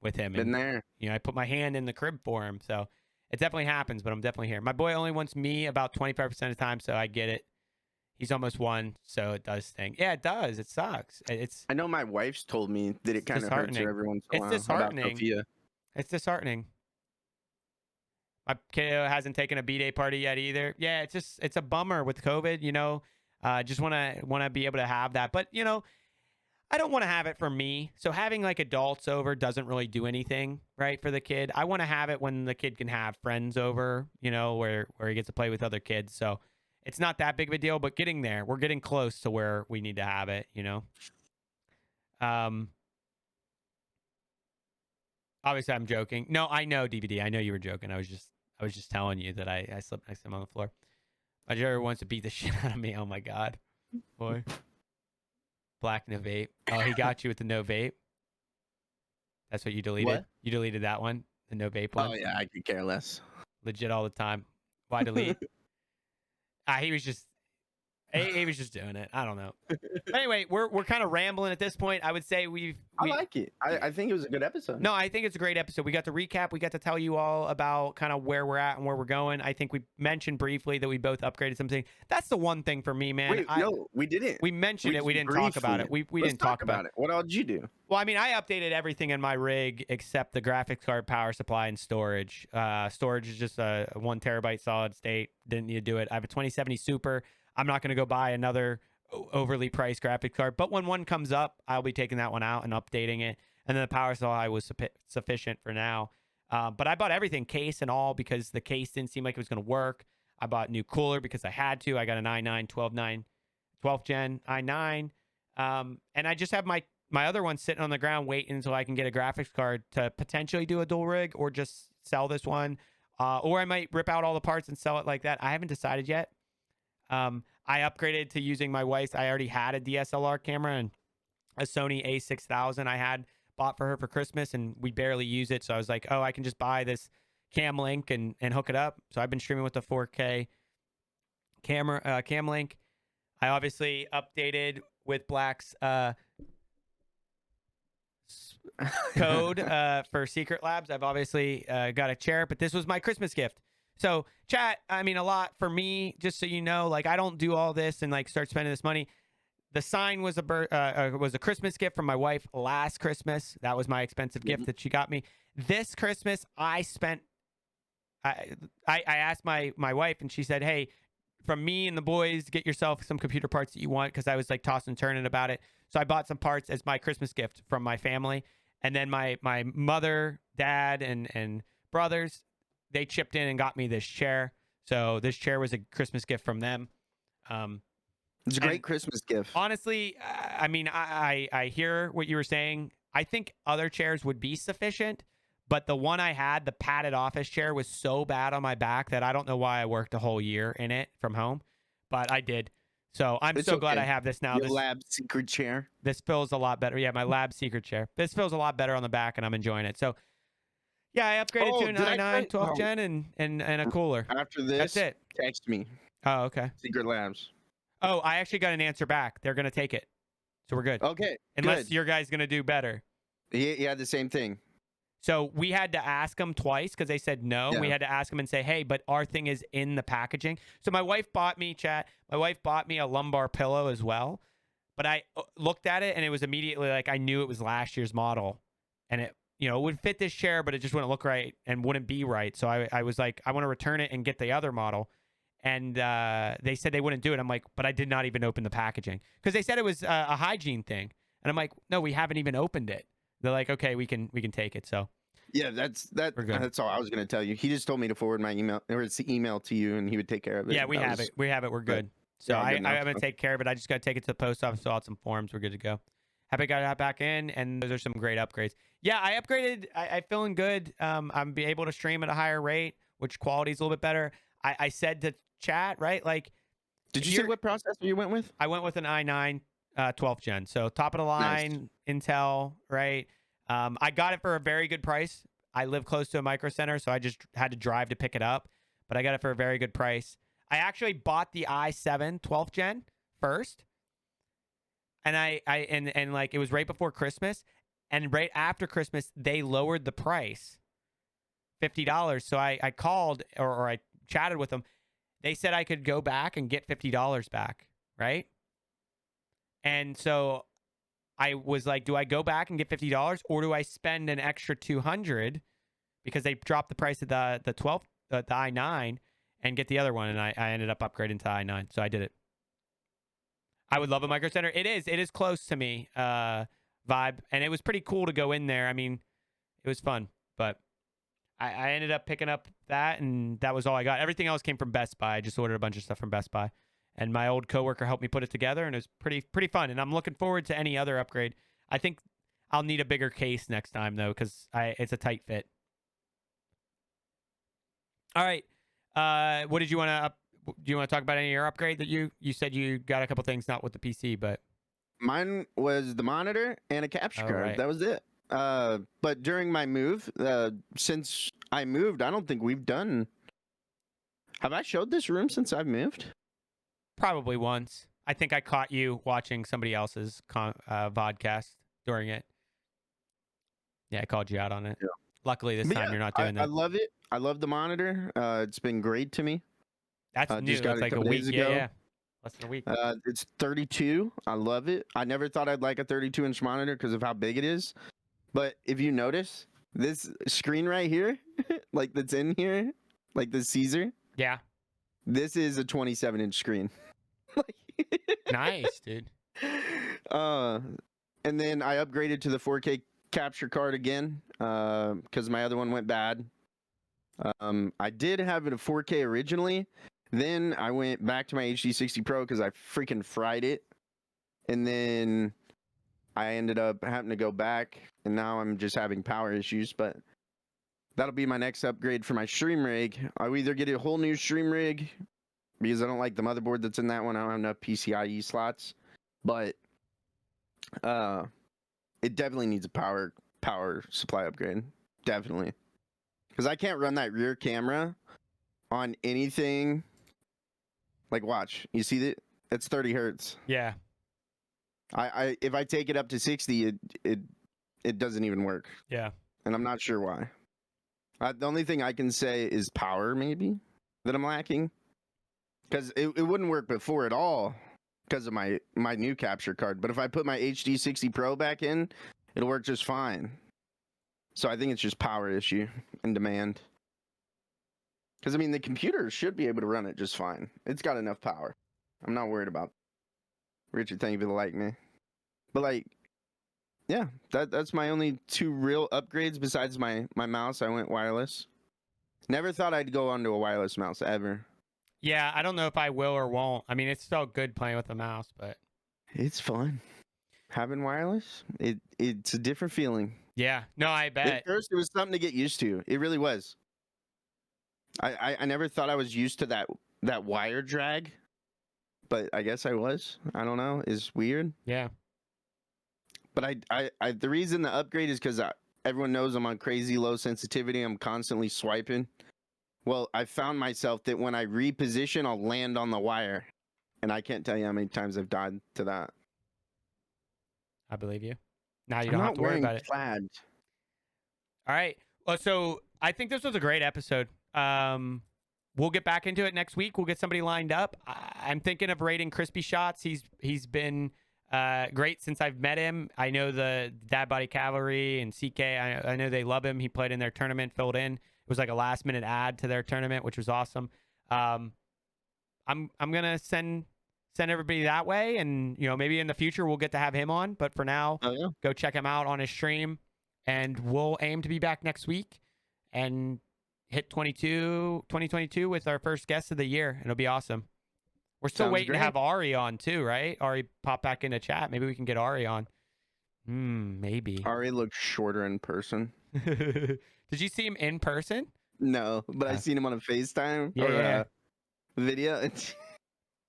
with him. Been there. I put my hand in the crib for him. So it definitely happens, but I'm definitely here. My boy only wants me about 25% of the time, so I get it. He's almost 1, so it does sting. Yeah, it does. It sucks. I know my wife's told me that it kind of hurts her every once in a while. It's disheartening. It's disheartening. My kiddo hasn't taken a B-Day party yet either. Yeah, it's a bummer with COVID, just want to be able to have that. But, I don't want to have it for me. So having like adults over doesn't really do anything, right, for the kid. I want to have it when the kid can have friends over, where he gets to play with other kids. So it's not that big of a deal, but getting there. We're getting close to where we need to have it, Obviously, I'm joking. No, I know, DVD. I know you were joking. I was just telling you that I slept next to him on the floor. My Jerry wants to beat the shit out of me. Oh my god, boy. Black no vape. Oh, he got you with the no vape. That's what you deleted. What? You deleted that one, the no vape one. Oh yeah, I could care less. Legit all the time. Why delete? He was just doing it. I don't know. But anyway, we're kind of rambling at this point. I would say I like it. I think it was a good episode. No, I think it's a great episode. We got to recap. We got to tell you all about kind of where we're at and where we're going. I think we mentioned briefly that we both upgraded something. That's the one thing for me, man. Wait, no, we didn't. We mentioned it. We didn't talk about it. We didn't talk about it. What else did you do? Well, I mean, I updated everything in my rig except the graphics card, power supply, and storage. Storage is just a 1 terabyte solid state. Didn't need to do it. I have a 2070 Super. I'm not going to go buy another overly priced graphics card, but when one comes up, I'll be taking that one out and updating it. And then the power supply was sufficient for now. But I bought everything, case and all, because the case didn't seem like it was going to work. I bought new cooler because I had to. I got an i9 12th gen i9. And I just have my other one sitting on the ground waiting until I can get a graphics card to potentially do a dual rig or just sell this one. Or I might rip out all the parts and sell it like that. I haven't decided yet. I upgraded to using my wife's. I already had a DSLR camera and a Sony A6000 I had bought for her for Christmas, and we barely use it. So I was like, oh, I can just buy this Cam Link and hook it up. So I've been streaming with the 4K cam link. I obviously updated with Black's code for Secret Labs. I've obviously got a chair, but this was my Christmas gift. So chat, I mean, a lot for me, just so you know, like I don't do all this and like start spending this money. The sign was a Christmas gift from my wife last Christmas. That was my expensive gift that she got me. This Christmas, I asked my wife, and she said, "Hey, from me and the boys, get yourself some computer parts that you want," because I was like tossing and turning about it. So I bought some parts as my Christmas gift from my family, and then my mother, dad, and brothers, they chipped in and got me this chair. So this chair was a Christmas gift from them. It's a great Christmas gift. Honestly, I mean, I hear what you were saying. I think other chairs would be sufficient, but the one I had, the padded office chair, was so bad on my back that I don't know why I worked a whole year in it from home, but I did. So I'm so glad I have this now. Your This lab secret chair. This feels a lot better. Yeah, my lab secret chair. This feels a lot better on the back, and I'm enjoying it. So yeah, I upgraded to an i9 12 gen and a cooler. After this, that's it. Text me. Oh, okay. Secret Labs. Oh, I actually got an answer back. They're gonna take it, so we're good. Okay. Unless your guy's gonna do better. He had the same thing. So we had to ask them twice because they said no. Yeah. We had to ask them and say, "Hey, but our thing is in the packaging." So my wife bought me My wife bought me a lumbar pillow as well, but I looked at it and it was immediately like I knew it was last year's model, and it it would fit this chair, but it just wouldn't look right and wouldn't be right. So I was like, I want to return it and get the other model. And they said they wouldn't do it. I'm like, but I did not even open the packaging because they said it was a hygiene thing. And I'm like, no, we haven't even opened it. They're like, okay, we can take it. So yeah, that's all I was gonna tell you. He just told me to forward my email or it's the email to you, and he would take care of it. Yeah, we have it. We're good. So I'm gonna take care of it. I just gotta take it to the post office, fill out some forms. We're good to go. Happy got that back in, and those are some great upgrades. Yeah, I upgraded. I feeling good. I'm be able to stream at a higher rate, which quality is a little bit better. I said to chat, right? Like, did you say what processor you went with? I went with an i9 12th gen. So top of the line, Intel, right? I got it for a very good price. I live close to a micro center, so I just had to drive to pick it up, but I got it for a very good price. I actually bought the i7 12th gen first. And and like it was right before Christmas, and right after Christmas they lowered the price $50. So I called or I chatted with them. They said I could go back and get $50 back, right? And so I was like, do I go back and get $50 or do I spend an extra $200 because they dropped the price of the i9 and get the other one? And I ended up upgrading to i9, so I did it. I would love a micro center. It is close to me, vibe, and it was pretty cool to go in there. I mean, it was fun, but I ended up picking up that, and that was all I got. Everything else came from Best Buy. I just ordered a bunch of stuff from Best Buy, and my old coworker helped me put it together, and it was pretty fun. And I'm looking forward to any other upgrade. I think I'll need a bigger case next time though, because it's a tight fit. All right, what did you want to do you want to talk about any of your upgrade that you said you got a couple things, not with the PC, but mine was the monitor and a capture card. Right. That was it. But during my move, since I moved, I don't think we've done. Have I showed this room since I've moved? Probably once. I think I caught you watching somebody else's vodcast during it. Yeah, I called you out on it. Yeah. Luckily, this time you're not doing that. I love it. I love the monitor. It's been great to me. That's new. It's like a week. Yeah. Less than a week. It's 32. I love it. I never thought I'd like a 32-inch monitor because of how big it is. But if you notice, this screen right here, like that's in here, like the Caesar. Yeah. This is a 27-inch screen. Nice, dude. And then I upgraded to the 4K capture card again because my other one went bad. I did have it a 4K originally. Then I went back to my HD60 Pro because I freaking fried it. And then I ended up having to go back, and now I'm just having power issues. But that'll be my next upgrade for my stream rig. I'll either get a whole new stream rig because I don't like the motherboard that's in that one. I don't have enough PCIe slots. But it definitely needs a power supply upgrade. Definitely. Because I can't run that rear camera on anything Like, watch. You see that? It's 30 hertz. Yeah. If I take it up to 60, it doesn't even work. Yeah. And I'm not sure why. The only thing I can say is power, maybe, that I'm lacking. Because it wouldn't work before at all because of my new capture card. But if I put my HD 60 Pro back in, it'll work just fine. So I think it's just power issue and demand. Because, I mean, the computer should be able to run it just fine. It's got enough power. I'm not worried about Richard, thank you for the like, man. But, like, yeah, that's my only 2 real upgrades besides my mouse. I went wireless. Never thought I'd go onto a wireless mouse, ever. Yeah, I don't know if I will or won't. I mean, it's still good playing with the mouse, but... It's fun. Having wireless, it's a different feeling. Yeah, no, I bet. At first, it was something to get used to. It really was. I never thought I was used to that wire drag, but I guess I was. I don't know. It's weird. Yeah. But I the reason the upgrade is because everyone knows I'm on crazy low sensitivity. I'm constantly swiping. Well, I found myself that when I reposition, I'll land on the wire. And I can't tell you how many times I've died to that. I believe you. Now you don't have to worry about it. Plaid. All right. Well, so I think this was a great episode. We'll get back into it next week. We'll get somebody lined up. I'm thinking of rating Crispy Shots. He's been great since I've met him. I know the Dad Body Cavalry and CK. I know they love him. He played in their tournament, filled in. It was like a last minute add to their tournament, which was awesome. I'm gonna send everybody that way, and maybe in the future we'll get to have him on. But for now, go check him out on his stream, and we'll aim to be back next week and hit 2022 with our first guest of the year. It'll be awesome. We're still waiting to have Ari on too, right? Ari pop back into chat. Maybe we can get Ari on. Maybe. Ari looks shorter in person. Did you see him in person? No, but I seen him on a FaceTime or a video.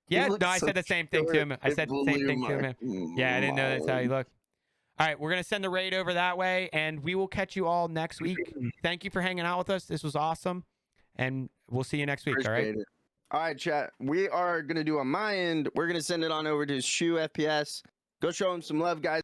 Yeah, no, I said the same thing to him. I said the same thing to him. Yeah, I didn't know that's how he looked. All right, we're going to send the raid over that way, and we will catch you all next week. Thank you for hanging out with us. This was awesome, and we'll see you next week, all right? All right, chat. We are going to do on my end, we're going to send it on over to Shu FPS. Go show him some love, guys.